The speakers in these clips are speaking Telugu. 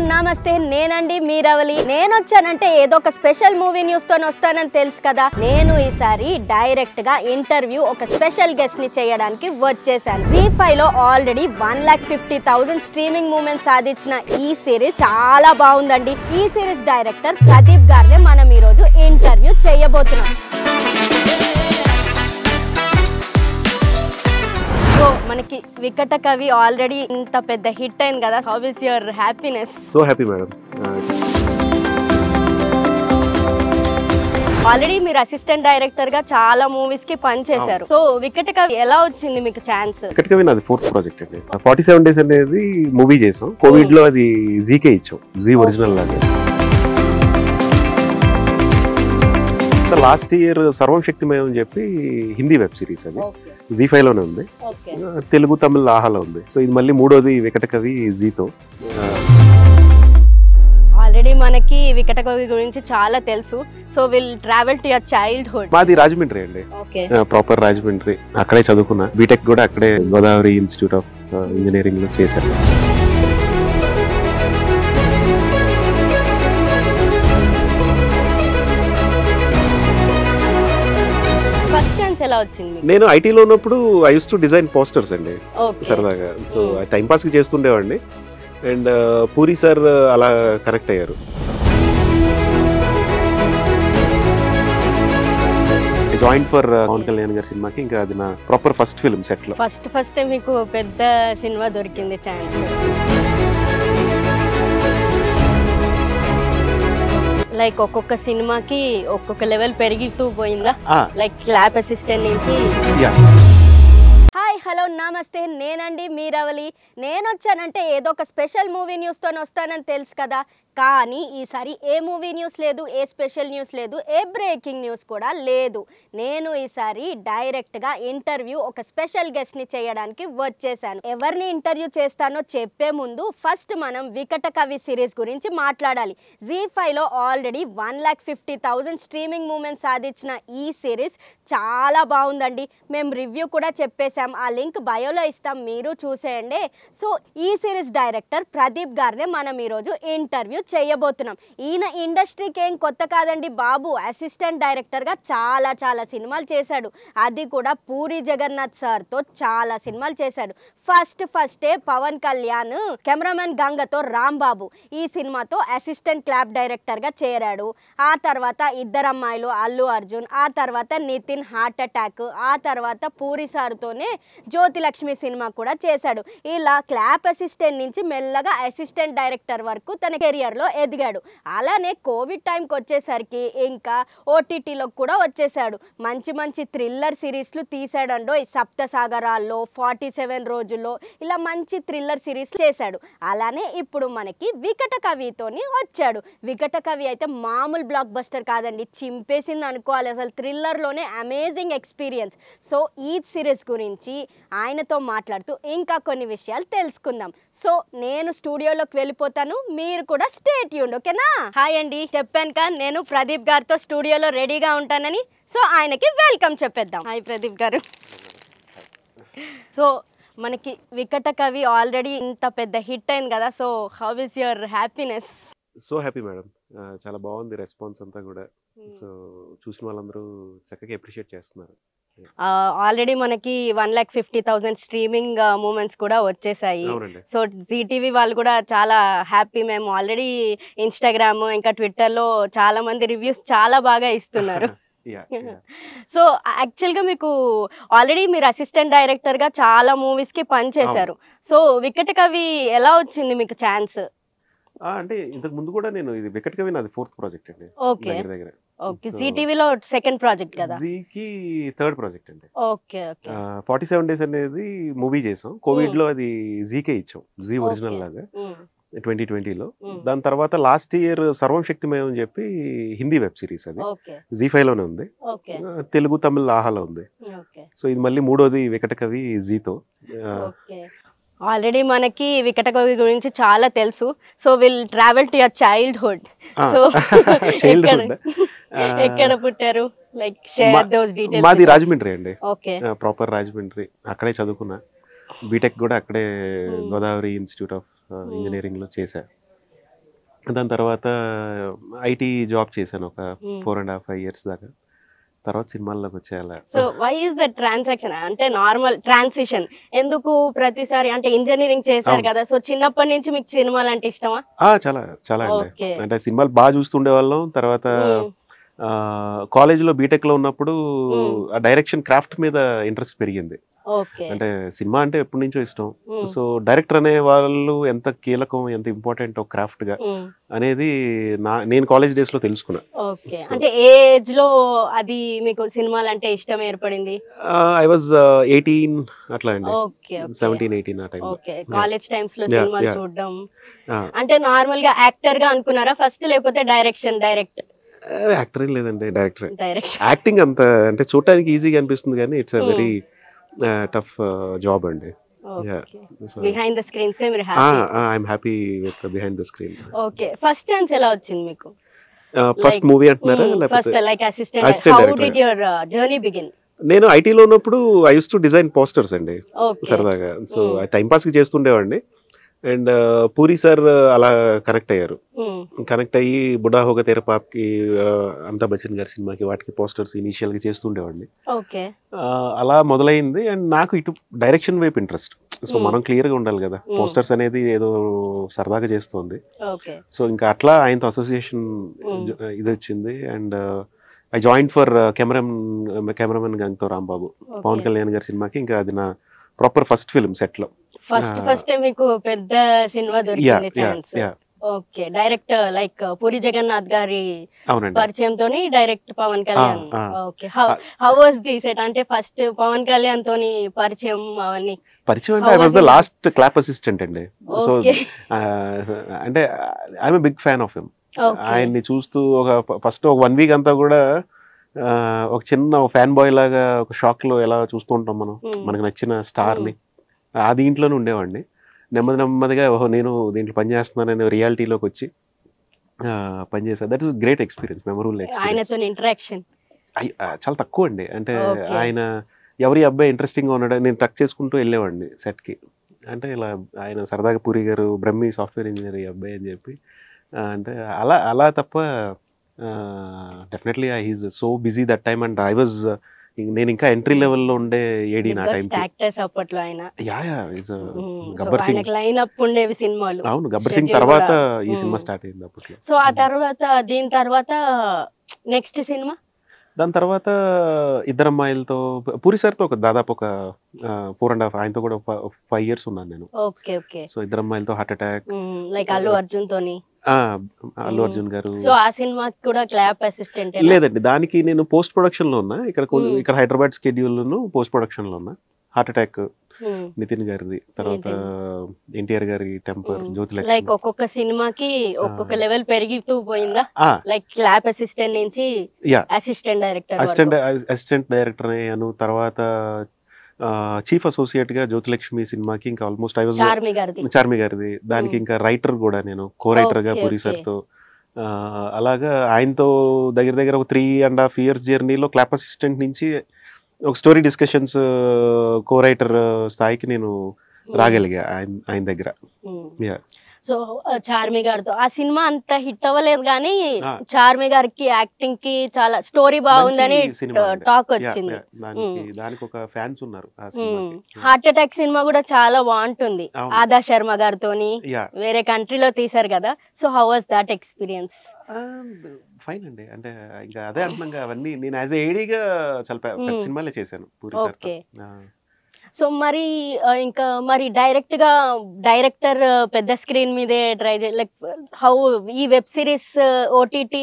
నమస్తే నేనండి మీరవలి నేను వచ్చానంటే ఏదో ఒక స్పెషల్ మూవీ న్యూస్ తో వస్తానని తెలుసు కదా నేను ఈసారి డైరెక్ట్ గా ఇంటర్వ్యూ ఒక స్పెషల్ గెస్ట్ ని చేయడానికి వచ్చేసాను జీ5 లో ఆల్రెడీ 1,50,000 స్ట్రీమింగ్ మూమెంట్స్ సాధించిన ఈ సిరీస్ చాలా బాగుందండి ఈ సిరీస్ డైరెక్టర్ ప్రదీప్ గారిని మనం ఈ రోజు ఇంటర్వ్యూ చేయబోతున్నాం మనకి వికట కవి ఆల్రెడీ ఇంత పెద్ద హిట్ అయింది కదా how is your happiness so happy madam already మీరు అసిస్టెంట్ డైరెక్టర్ గా చాలా మూవీస్ కి పనిచేశారు సో వికట కవి ఎలా వచ్చింది మీకు ఛాన్స్ వికట కవి నాది 4th ప్రాజెక్ట్ అండి 47 డేస్ అనేది మూవీ చేసాం కోవిడ్ లో అది జీకే ఇచ్చాం జీ ఒరిజినల్ లాగా లాస్ట్ ఇయర్ సర్వం శక్తిమయం అని చెప్పి హిందీ వెబ్ సిరీస్ అది జీ5 లోనే ఉంది తెలుగు తమిళ ఆహాలో ఉంది సో ఇది మళ్ళీ మూడోది వికట కవి జీతో ఆల్రెడీ మనకి వికట కవి గురించి చాలా తెలుసు so will travel to your childhood మాది రాజమండ్రి అండి ప్రాపర్ రాజమండ్రి అక్కడే చదువుకున్నా బీటెక్ కూడా అక్కడే గోదావరి ఇన్స్టిట్యూట్ ఆఫ్ ఇంజనీరింగ్ లో చేశాను ఎలా వచ్చింది నేను ఐటీలో ఉన్నప్పుడు I use to design posters అండి సరదాగా సో టైం పాస్ కి చేస్తుండేవాడిని అండ్ పూరి సార్ అలా కనెక్ట్ అయ్యారు జాయింట్ ఫర్ పవన్ కళ్యాణ్ గారి సినిమాకి ఇంకా అది నా ప్రాపర్ ఫస్ట్ ఫిల్మ్ సెట్ లో ఫస్ట్ మీకు పెద్ద సినిమా దొరికింది ఛాన్స్ లైక్ ఒక్కొక్క సినిమాకి ఒక్కొక్క లెవెల్ పెరుగుతూ పోయిందా లైక్ ల్యాబ్ అసిస్టెంట్ నుంచి హాయ్ హలో నమస్తే నేనండి మీరవలి నేను వచ్చానంటే ఏదో ఒక స్పెషల్ మూవీ న్యూస్ తో వస్తానని తెలుసు కదా కానీ ఈసారి ఏ మూవీ న్యూస్ లేదు ఏ స్పెషల్ న్యూస్ లేదు ఏ బ్రేకింగ్ న్యూస్ కూడా లేదు నేను ఈసారి డైరెక్ట్గా ఇంటర్వ్యూ ఒక స్పెషల్ గెస్ట్ని చేయడానికి వచ్చేసాను ఎవరిని ఇంటర్వ్యూ చేస్తానో చెప్పే ముందు ఫస్ట్ మనం వికట కవి సిరీస్ గురించి మాట్లాడాలి జీ5లో ఆల్రెడీ 1,50,000 స్ట్రీమింగ్ మూమెంట్స్ సాధించిన ఈ సిరీస్ చాలా బాగుందండి మేము రివ్యూ కూడా చెప్పేశాం ఆ లింక్ బయోలో ఇస్తాం మీరు చూసేయండి సో ఈ సిరీస్ డైరెక్టర్ ప్రదీప్ గారినే మనం ఈరోజు ఇంటర్వ్యూ చేయబోతున్నాం ఈయన ఇండస్ట్రీకి ఏం కొత్త కాదండి బాబు అసిస్టెంట్ డైరెక్టర్గా చాలా సినిమాలు చేశాడు అది కూడా పూరి జగన్నాథ్ సార్తో చాలా సినిమాలు చేశాడు ఫస్టే పవన్ కళ్యాణ్ కెమెరామెన్ గంగతో రాంబాబు ఈ సినిమాతో అసిస్టెంట్ క్లాబ్ డైరెక్టర్గా చేరాడు ఆ తర్వాత ఇద్దరమ్మాయిలు అల్లు అర్జున్ ఆ తర్వాత నితిన్ హార్ట్ అటాక్ ఆ తర్వాత పూరి సార్తోనే జ్యోతిలక్ష్మి సినిమా కూడా చేశాడు ఇలా క్లాప్ అసిస్టెంట్ నుంచి మెల్లగా అసిస్టెంట్ డైరెక్టర్ వరకు తన కెరియర్లో ఎదిగాడు అలానే కోవిడ్ టైంకి వచ్చేసరికి ఇంకా ఓటీటీలో కూడా వచ్చేసాడు మంచి థ్రిల్లర్ సిరీస్లు తీసాడండో ఈ సప్తసాగరాల్లో 47 రోజుల్లో ఇలా మంచి థ్రిల్లర్ సిరీస్ చేశాడు అలానే ఇప్పుడు మనకి వికట కవితోని వచ్చాడు వికట కవి అయితే మామూలు బ్లాక్ బస్టర్ కాదండి చింపేసింది అనుకోవాలి అసలు థ్రిల్లర్లోనే అమేజింగ్ ఎక్స్పీరియన్స్ సో ఈ సిరీస్ గురించి ఆయనతో మాట్లాడుతూ ఇంకా కొన్ని విషయాలు తెలుసుకుందాం సో నేను స్టూడియోలోకి వెళ్ళిపోతాను మీరు కూడా స్టే ట్యూన్డ్ ఓకేనా హాయ్ అండి చెప్పాను కదా నేను ప్రదీప్ గారితో స్టూడియోలో రెడీగా ఉంటానని సో ఆయనకి వెల్కమ్ చెప్పేద్దాం హాయ్ ప్రదీప్ గారు సో మనకి వికట కవి ఆల్రెడీ ఇంత పెద్ద హిట్ అయింది కదా so how is your happiness so happy madam చాలా బాగుంది రెస్పాన్స్ అంతా కూడా సో చూసిన వాళ్ళందరూ చక్కగా అప్రిషియేట్ చేస్తున్నారు ఆల్రెడీ మనకి 1,50,000 స్ట్రీమింగ్ మూమెంట్స్ కూడా వచ్చేసాయి సో జీటీవీ వాళ్ళు కూడా చాలా హ్యాపీ మేము ఆల్రెడీ ఇన్స్టాగ్రామ్ ఇంకా ట్విట్టర్లో చాలా మంది రివ్యూస్ చాలా బాగా ఇస్తున్నారు సో యాక్చువల్గా మీకు ఆల్రెడీ మీరు అసిస్టెంట్ డైరెక్టర్గా చాలా మూవీస్కి పనిచేశారు సో వికట కవి ఎలా వచ్చింది మీకు ఛాన్స్ అంటే ఇంతకు ముందు కూడా నేను ఇది వికట కవి నాది 4th ప్రాజెక్ట్ అండి దగ్గర ఓకే జీటీవీలో సెకండ్ ప్రాజెక్ట్ కదా జీకి 3rd ప్రాజెక్ట్ అండి ఓకే 47 డేస్ అనేది మూవీ చేసాం కోవిడ్ లో అది జీకే ఇచ్చాం జీ ఒరిజినల్ లాగా 2020లో దాని తర్వాత లాస్ట్ ఇయర్ సర్వం శక్తిమయం అని చెప్పి హిందీ వెబ్ సిరీస్ అది జీ5 లోనే ఉంది తెలుగు తమిళ ఆహాలో ఉంది సో ఇది మళ్ళీ మూడోది వికట కవి జీతో ఆల్రెడీ మనకి వికట కవి గురించి చాలా తెలుసు so will travel to your childhood so ఎక్కడ పుట్టారు లైక్ షేర్ దోస్ డీటెయిల్స్ మాది రాజమండ్రి అండి ప్రాపర్ రాజమండ్రి అక్కడే చదువుకున్నా బీటెక్ కూడా అక్కడే గోదావరి ఇన్స్టిట్యూట్ ఆఫ్ ఇంజనీరింగ్ లో చేశా దాని తర్వాత ఐటీ జాబ్ చేశాను ఒక 4.5 years దాకా. తర్వాత సినిమాల్లోకి వచ్చేయాల. So why is the transaction అంటే నార్మల్ ట్రాన్సిషన్ ఎందుకు ప్రతిసారి అంటే ఇంజనీరింగ్ చేశారు కదా, సో చిన్నప్పటి నుంచి మీకు సినిమాలు అంటే ఇష్టమా? చాలా చాలా అండి. అంటే సినిమాలు బాగా చూస్తుండే వాళ్ళం. తర్వాత కాలేజీలో బీటెక్ లో ఉన్నప్పుడు ఆ డైరెక్షన్ క్రాఫ్ట్ మీద ఇంట్రెస్ట్ పెరిగింది. అంటే సినిమా అంటే ఎప్పటి నుంచో ఇష్టం. సో డైరెక్టర్ అనే వాళ్ళు ఎంత కీలకం, ఎంత ఇంపార్టెంట్ ఒక క్రాఫ్ట్ గా అనేది నేను కాలేజ్ డేస్ లో తెలుసుకున్నా. అంటే ఏ ఏజ్ లో అది మీకు సినిమాలు అంటే ఇష్టం ఏర్పడింది? ఐ వాజ్ 18 అట్లా అండి. 17, 18 ఆ టైం. కాలేజ్ టైమ్స్ లో సినిమాలు చూడడం అంటే నార్మల్ గా యాక్టర్ గా అనుకున్నారా ఫస్ట్, లేకపోతే డైరెక్ట్? యాక్టర్ ఏం లేదండి, డైరెక్టర్. యాక్టింగ్ అంత అంటే చూడటానికి ఈజీగా అనిపిస్తుంది కానీ it's a very tough job అండి. బిహైండ్ ద స్క్రీన్ సే మీరు I'm happy with behind the screen. Okay, first chance ఎలా వచ్చింది మీకు? ఫస్ట్ మూవీ అంటున్నారా? First like assistant, how did your journey begin? నేను ఐటీలో ఉన్నప్పుడు I use to design posters అండి సరదాగా. సో టైం పాస్ కి చేస్తుండేవాడిని. అండ్ పూరి సార్ అలా కనెక్ట్ అయ్యారు. కనెక్ట్ అయ్యి బుడా హోగా తెర పాప్కి, అమితాబ్ బచ్చన్ గారి సినిమాకి వాటికి పోస్టర్స్ ఇనీషియల్ గా చేస్తుండేవాడిని. అలా మొదలైంది. అండ్ నాకు ఇటు డైరెక్షన్ వైపు ఇంట్రెస్ట్. సో మనం క్లియర్ గా ఉండాలి కదా, పోస్టర్స్ అనేది ఏదో సరదాగా చేస్తుంది. సో ఇంకా అట్లా ఆయనతో అసోసియేషన్ ఇది వచ్చింది. And I join for cameraman గంగ్తో రాంబాబు, పవన్ కళ్యాణ్ గారి సినిమాకి. ఇంకా అది నా ప్రాపర్ ఫస్ట్ ఫిల్మ్ సెట్ లో. ఫస్ట్ మీకు పెద్ద సినిమా దొరికింది chance. Okay, direct like Puri Jagannath గారి పరిచయంతో direct Pavan Kalyan. Okay, how was the set? అంటే ఫస్ట్ పవన్ కళ్యాణ్ తోని పరిచయం అవన్నీ? పరిచయం అంటే I was the last clap assistant అండి. సో అంటే I'm big fan of him. ఆయన్ని చూస్తూ ఫస్ట్ ఒక 1 week అంతా కూడా ఒక చిన్న ఫ్యాన్ బాయ్ లాగా ఒక షాక్ లో ఎలా చూస్తూ ఉంటాం మనం మనకు నచ్చిన స్టార్ ని. ఆ దీంట్లోనే ఉండేవాడిని. నెమ్మదిగా ఓహో నేను దీంట్లో పనిచేస్తున్నానని రియాలిటీలోకి వచ్చి పనిచేసాను. That is great experience, memorable experience. చాలా తక్కువ అండి. అంటే ఆయన ఎవరి అబ్బాయి ఇంట్రెస్టింగ్ గా ఉన్నాడు నేను టక్ చేసుకుంటూ వెళ్ళేవాడిని సెట్ కి. అంటే ఇలా ఆయన సరదాగా పూరి గారు బ్రహ్మి సాఫ్ట్వేర్ ఇంజనీర్ అబ్బాయి అని చెప్పి అంటే అలా తప్ప definitely he's so busy that time. And I was నేను ఇంకా ఎంట్రీ లెవెల్లో ఉండే ఏడి నా టైం. గబ్బర్ సింగ్ ఉండేవి సినిమాలు. అవును, గబ్బర్ సింగ్ తర్వాత ఈ సినిమా స్టార్ట్ అయింది అప్పట్లో. సో ఆ తర్వాత దీని తర్వాత నెక్స్ట్ సినిమా? దాని తర్వాత ఇద్దరమ్మాయిలతో పూరి సార్తో దాదాపు ఒక 4.5 ఆయనతో కూడా 5 years ఉన్నాను నేను. సో ఇద్దరమ్మాయిలతో heart attack, like Allu Arjun తోని. అల్లు అర్జున్ గారు. సో ఆ సినిమాకి కూడా క్లాప్ అసిస్టెంట్? లేదండి, దానికి నేను పోస్ట్ ప్రొడక్షన్ లో ఉన్నా. ఇక్కడ హైదరాబాద్ స్కెడ్యూల్ పోస్ట్ ప్రొడక్షన్ లో ఉన్నా. హార్ట్ అటాక్ నితిన్ గారిది, తర్వాత ఎన్టీఆర్ గారి టెంపర్, జ్యోతిలక్ష్మి. లైక్ ఒక్కొక్క సినిమాకి ఒక్కొక్క లెవెల్ పెరిగితూ పోయిందా? లైక్ క్లాప్ అసిస్టెంట్ నుంచి అసిస్టెంట్ డైరెక్టర్ అయ్యాను. తర్వాత చీఫ్ అసోసియేట్ గా జ్యోతిలక్ష్మి సినిమాకి ఇంకా ఆల్మోస్ట్ ఐ వాజ్ చార్మి గారిది. దానికి ఇంకా రైటర్ కూడా నేను కో రైటర్ గా పూరి సార్ తో. అలాగా ఆయనతో దగ్గర ఒక 3.5 years జర్నీలో క్లాప్ అసిస్టెంట్ నుంచి ఒక స్టోరీ డిస్కషన్స్ కో రైటర్ స్థాయికి నేను రాగలిగా ఆయన దగ్గర. సో చార్మి గారితో ఆ సినిమా అంత హిట్ అవ్వలేదు కానీ చార్మి గారికి యాక్టింగ్ కి చాలా స్టోరీ బాగుందని టాక్ వచ్చింది. దానికి ఒక ఫ్యాన్స్ ఉన్నారు. హార్ట్ అటాక్ సినిమా కూడా చాలా బాగుంటుంది, ఆదా శర్మ గారితోని. వేరే కంట్రీలో తీసారు కదా. So how was that experience? Fine అండి. అంటే ఇంకా అదే అంటున్నాగా, అవన్నీ నేను యాజ్ ఏడీగా చాలా పెద్ద సినిమాలే చేశాను పూరి సార్తో. సో మరి ఇంకా మరి డైరెక్టర్ పెద్ద స్క్రీన్ మీదే ట్రై చేయ, లైక్ హౌ ఈ వెబ్ సిరీస్ ఓటీటీ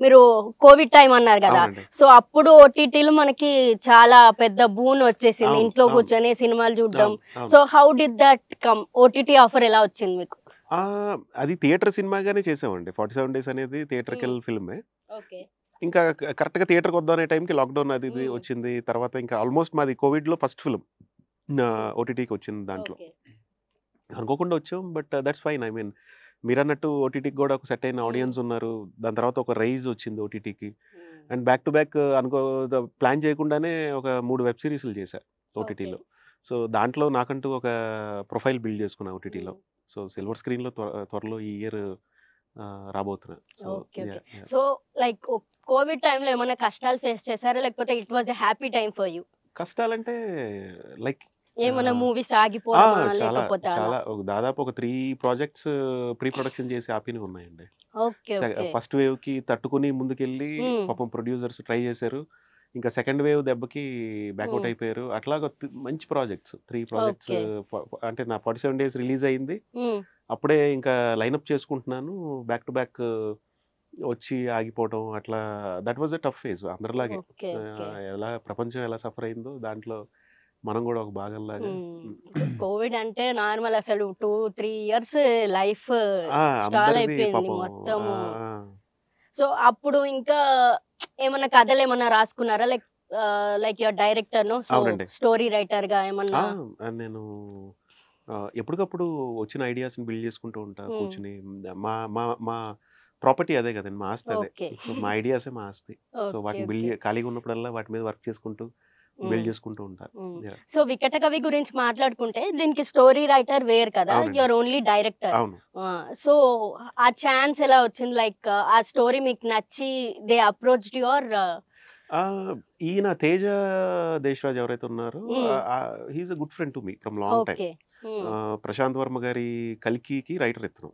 మీరు కోవిడ్ టైం అన్నారు కదా. సో అప్పుడు ఓటీటీలు మనకి చాలా పెద్ద బూన్ వచ్చేసింది, ఇంట్లో కూర్చొని సినిమాలు చూడడం. So how did that come? OTT offer ఎలా వచ్చింది మీకు? అది థియేటర్ సినిమాగానే చేసామండి. 47 days అనేది థియేటర్కల్ ఫిల్మే. ఇంకా కరెక్ట్ గా థియేటర్కి వద్దాం అనే టైంకి లాక్డౌన్ అది వచ్చింది. తర్వాత ఇంకా ఆల్మోస్ట్ మాది కోవిడ్ లో ఫస్ట్ ఫిల్మ్ ఓటీటీకి వచ్చింది. దాంట్లో అనుకోకుండా వచ్చాం, but that's fine. I mean మీరు అన్నట్టు ఓటీటీకి కూడా ఒక సెట్ అయిన ఆడియన్స్ ఉన్నారు. దాని తర్వాత ఒక రైజ్ వచ్చింది ఓటీటీకి. And back to back plan చేయకుండానే ఒక 3 వెబ్ సిరీస్లు చేశా ఓటీటీలో. సో దాంట్లో నాకంటూ ఒక ప్రొఫైల్ బిల్డ్ చేసుకున్నా ఓటీటీలో. సో సిల్వర్ స్క్రీన్లో త్వరలో ఈ ఇయర్ రాబోతున్నా. సో లైక్ కోవిడ్ టైంలో ఏమైనా కష్టాలు ఫేస్ చేశారా, లేకపోతే it was a happy time for you? కష్టాలంటే లైక్ ఏమైనా మూవీస్ ఆగిపోవడమా, లేకపోతే చాలా దాదాపు ఒక 3 ప్రాజెక్ట్స్ ప్రీ ప్రొడక్షన్ చేసి ఆపినవి ఉన్నాయండి. ఫస్ట్ వేవ్ కి తట్టుకుని ముందుకెళ్ళి పాపం ప్రొడ్యూసర్స్ ట్రై చేశారు. ఇంకా సెకండ్ వేవ్ దెబ్బకి బ్యాక్అవుట్ అయిపోయారు. అట్లాగా మంచి ప్రాజెక్ట్స్ 3 ప్రాజెక్ట్స్. అంటే నా 47 days రిలీజ్ అయింది, అప్పుడే ఇంకా లైనప్ చేసుకుంటున్నాను, బ్యాక్ టు బ్యాక్ వచ్చి ఆగిపోవడం అట్లా. That was a tough phase అందరిలాగే. ఎలా ప్రపంచం ఎలా సఫర్ అయిందో దాంట్లో మనం కూడా ఒక భాగంలాగా. కోవిడ్ అంటే నార్మల్, అసలు 2-3 years లైఫ్ స్టాల్ అయిపోయింది మొత్తం. సో అప్పుడు ఇంకా ఏమన్నా కథలు ఏమన్నా రాసుకున్నారా, like your director no, story writer గా ఏమన్నా? నేను ఎప్పటికప్పుడు వచ్చిన ఐడియాస్ బిల్డ్ చేసుకుంటూ ఉంటా కూర్చుని. మా మా మా ప్రాపర్టీ అదే కదండి, మా ఆస్తి అదే. సో మా ఐడియాసే మా ఆస్తి. సో వాటిని బిల్డ్, ఖాళీగా ఉన్నప్పుడల్లా వాటి మీద వర్క్ చేసుకుంటూ బిల్డ్ చేసుకుంటూ ఉంటారు. సో వికట కవి గురించి మాట్లాడుకుంటే దీనికి స్టోరీ రైటర్ వేరు కదా, యువర్ ఓన్లీ డైరెక్టర్. సో ఆ ఛాన్స్ ఎలా వచ్చింది? లైక్ ఆ స్టోరీ మీకు నచ్చి దే అప్రోచ్డ్ యువర్? ఈయన తేజ దేశరాజ్ ఎవరైతే ఉన్నారో, he's a good friend to me from long time. Prashanth Varma గారి కల్కికి రైటర్ ఇతను.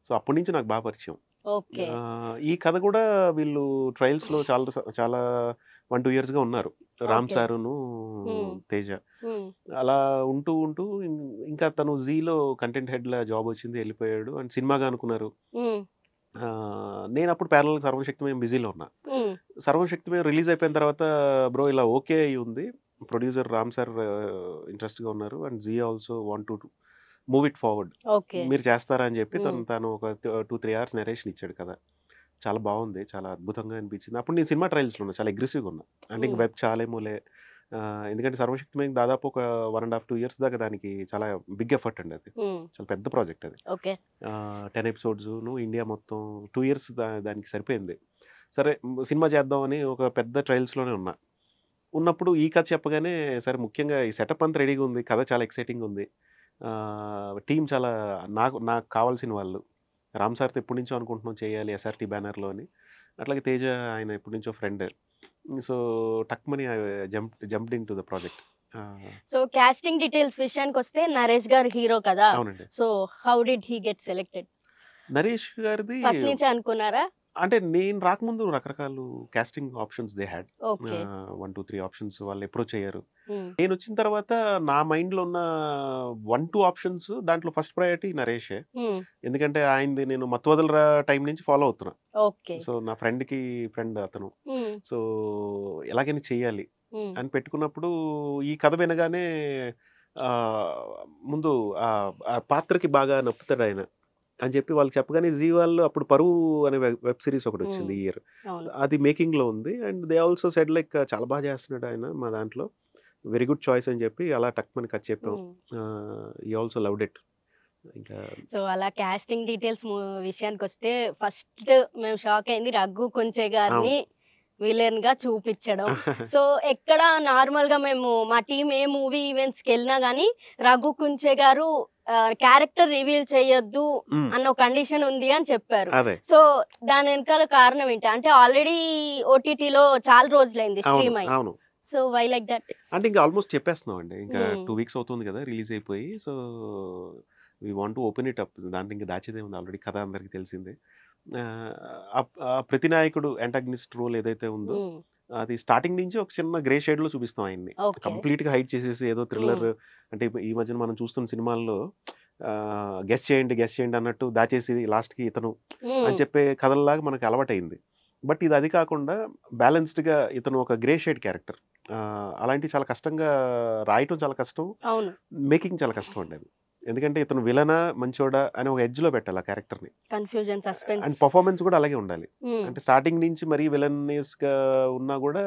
సో అప్పటి నుంచి నాకు బాగా పరిచయం. ఈ కథ కూడా వీళ్ళు ట్రయల్స్ లో చాలా 1-2 years గా ఉన్నారు, రామ్ సారును తేజ. అలా ఉంటూ ఉంటూ ఇంకా తను జీలో కంటెంట్ హెడ్ లా జాబ్ వచ్చింది, వెళ్ళిపోయాడు. అండ్ సినిమాగా అనుకున్నారు. నేను అప్పుడు ప్యారల్ సర్వశక్తిమయం బిజీలో ఉన్నా. సర్వశక్తిమయం రిలీజ్ అయిపోయిన తర్వాత బ్రో ఇలా ఓకే అయి ఉంది, ప్రొడ్యూసర్ రామ్ సార్ ఇంట్రెస్ట్ గా ఉన్నారు, and Zee also want to move it forward, మీరు చేస్తారా అని చెప్పి తను ఒక 2-3 hours నెరేషన్ ఇచ్చాడు కదా. చాలా బాగుంది, చాలా అద్భుతంగా అనిపించింది. అప్పుడు నేను సినిమా ట్రయల్స్లో ఉన్నా, చాలా అగ్రెసివ్గా ఉన్నా. అంటే ఇంక వెబ్ చాలేమోలే, ఎందుకంటే సర్వశక్తిమయం దాదాపు ఒక 1.5-2 years దాకా దానికి చాలా బిగ్ ఎఫర్ట్ అండి. అది చాలా పెద్ద ప్రాజెక్ట్. అది 10 episodes, ఇండియా మొత్తం 2 years దానికి సరిపోయింది. సరే సినిమా చేద్దామని ఒక పెద్ద ట్రయల్స్లోనే ఉన్నప్పుడు ఈ కథ చెప్పగానే, సరే ముఖ్యంగా ఈ సెటప్ అంతా రెడీగా ఉంది, కథ చాలా ఎక్సైటింగ్ ఉంది, టీం చాలా నాకు కావాల్సిన వాళ్ళు. రామ్ సార్తో ఎప్పటి నుంచో అనుకుంటున్నాం చేయాలి ఎస్ఆర్టీ బ్యానర్లో అని. అట్లాగే తేజ ఆయన ఎప్పటి నుంచో ఫ్రెండ్. సో టక్మని jumped in to the project. So casting details విషయానికి వస్తే, నరేష్ గారు హీరో కదా. అవునండి. So how did he get selected? Naresh గారిది ఫస్ట్ నుంచి అనుకున్నారా? అంటే నేను రాకముందు రకరకాల casting options they had, 1-2-3 options వాళ్ళు అప్రోచ్ అయ్యారు. నేను వచ్చిన తర్వాత నా మైండ్ లో ఉన్న 1-2 ఆప్షన్స్ దాంట్లో ఫస్ట్ ప్రయారిటీ నరేషే. ఎందుకంటే ఆయనది నేను మత్వదల టైం నుంచి ఫాలో అవుతున్నా. సో నా ఫ్రెండ్ కి ఫ్రెండ్ అతను. సో ఎలాగైనా చెయ్యాలి అని పెట్టుకున్నప్పుడు ఈ కథ వినగానే ముందు ఆ పాత్రకి బాగా నప్పుతాడు ఆయన అని చెప్పి వాళ్ళకి చెప్పగానే, జీ వాళ్ళు అప్పుడు పరువు అనే వెబ్ సిరీస్ ఒకటి వచ్చింది ఈ ఇయర్, అది మేకింగ్ లో ఉంది. And they also said like చాలా బాగా చేస్తున్నాడు ఆయన మా దాంట్లో, వెరీ గుడ్ చాయిస్ అని చెప్పి అలా టక్ మనకి అది చెప్పాం. ఈ ఆల్సో లవ్డ్ ఇట్. ఇంకా సో అలా కాస్టింగ్ డీటెయిల్స్ విషయానికి వస్తే, ఫస్ట్ మేము షాక్ అయింది రఘు కుంచే గారిని విలన్ గా చూపించడం. సో ఎక్కడ నార్మల్ గా మేము మా టీం ఏ మూవీ ఈవెంట్స్ కి వెళ్ళినా గానీ రఘు కుంచే గారు క్యారెక్టర్ రివీల్ చేయొద్దు అన్న కండిషన్ ఉంది అని చెప్పారు. సో దాని వెనకాల కారణం ఏంటి? అంటే ఆల్రెడీ ఓటీటీలో చాలా రోజులైంది స్ట్రీమ్ అయ్యి. So why like that? అంటే ఇంకా ఆల్మోస్ట్ చెప్పేస్తున్నాం అండి, ఇంకా 2 weeks అవుతుంది కదా రిలీజ్ అయిపోయి. So we want to open it up. దాంట్లో ఇంకా దాచేదే ఉంది, ఆల్రెడీ కథ అందరికి తెలిసిందే. ప్రతి నాయకుడు యాంటాగనిస్ట్ రోల్ ఏదైతే ఉందో అది స్టార్టింగ్ నుంచి ఒక చిన్న గ్రే షేడ్ లో చూపిస్తాం ఆయన్ని. కంప్లీట్ గా హైడ్ చేసేసి ఏదో థ్రిల్లర్, అంటే ఈ మధ్యన మనం చూస్తున్న సినిమాల్లో గెస్ చేయండి అన్నట్టు దాచేసి లాస్ట్ కి ఇతను అని చెప్పే కథల్లాగా మనకు అలవాటైంది. బట్ ఇది అది కాకుండా బ్యాలెన్స్డ్ గా ఇతను ఒక గ్రే షేడ్ క్యారెక్టర్. అలాంటి చాలా కష్టంగా రాయటం, చాలా కష్టం, మేకింగ్ చాలా కష్టం అండి అది. ఎందుకంటే ఇతను విలనా మంచోడా అని ఒక ఎడ్జ్ లో పెట్టాలి ఆ క్యారెక్టర్ ని. కన్ఫ్యూజన్, సస్పెన్స్ అండ్ పర్ఫార్మెన్స్ కూడా అలాగే ఉండాలి. అంటే స్టార్టింగ్ నుంచి మరీ విలనీస్ గా ఉన్నా కూడా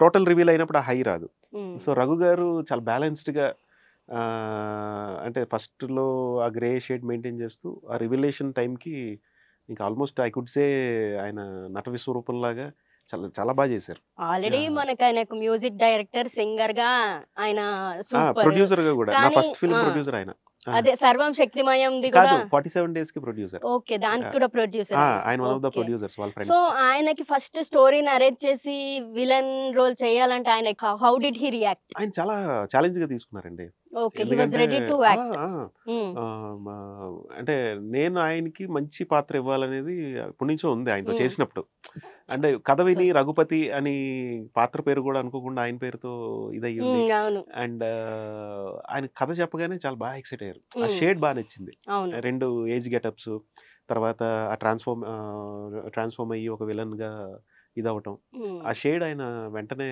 టోటల్ రివీల్ అయినప్పుడు ఆ హై రాదు. సో రఘు గారు చాలా బ్యాలెన్స్డ్ గా, అంటే ఫస్ట్ లో ఆ గ్రే షేడ్ మెయింటైన్ చేస్తూ ఆ రివిలేషన్ టైంకి ఇంకా ఆల్మోస్ట్ ఐ కుడ్ సే ఆయన నట విశ్వరూపంలాగా చాలా చాలా బాగా చేశారు. ఆల్రెడీ మనకి ఆయన మ్యూజిక్ డైరెక్టర్, సింగర్ గా ఆయన, ప్రొడ్యూసర్ గా కూడా నా ఫస్ట్ ఫిల్మ్ ప్రొడ్యూసర్ ఆయన. అదే సర్వం శక్తిమయంది కాదు, కూడా 47 days కి ప్రొడ్యూసర్. ఓకే, దానికి కూడా ప్రొడ్యూసర్. ఆయన one of the okay. Producers, వాళ్ళ సో ఫ్రెండ్స్. ఆయనకి ఫస్ట్ స్టోరీ నరేట్ చేసి విలన్ రోల్ చేయాలంటే ఆయన హౌ డిడ్ హీ రియాక్ట్? ఆయన చాలా ఛాలెంజ్ గా తీసుకున్నారండి. ఓకే, హీ వాస్ ఎందుకంటే రెడీ టు యాక్ట్. అంటే నేను ఆయనకి మంచి పాత్ర ఇవ్వాలనేది ఇప్పటి నుంచో ఉంది ఆయనతో చేసినప్పుడు. అంటే కథ విని రఘుపతి అని పాత్ర పేరు కూడా అనుకోకుండా ఆయన పేరుతో ఇదయ్యింది. అవును. అండ్ ఆయన కథ చెప్పగానే చాలా బాగా ఎక్సైట్ అయ్యారు. ఆ షేడ్ బాగా నచ్చింది. అవును. 2 ఏజ్ గెటప్స్, తర్వాత ఆ ట్రాన్స్ఫార్మ్ అయ్యి ఒక విలన్ గా ఇదవటం, ఆ షేడ్ ఆయన వెంటనే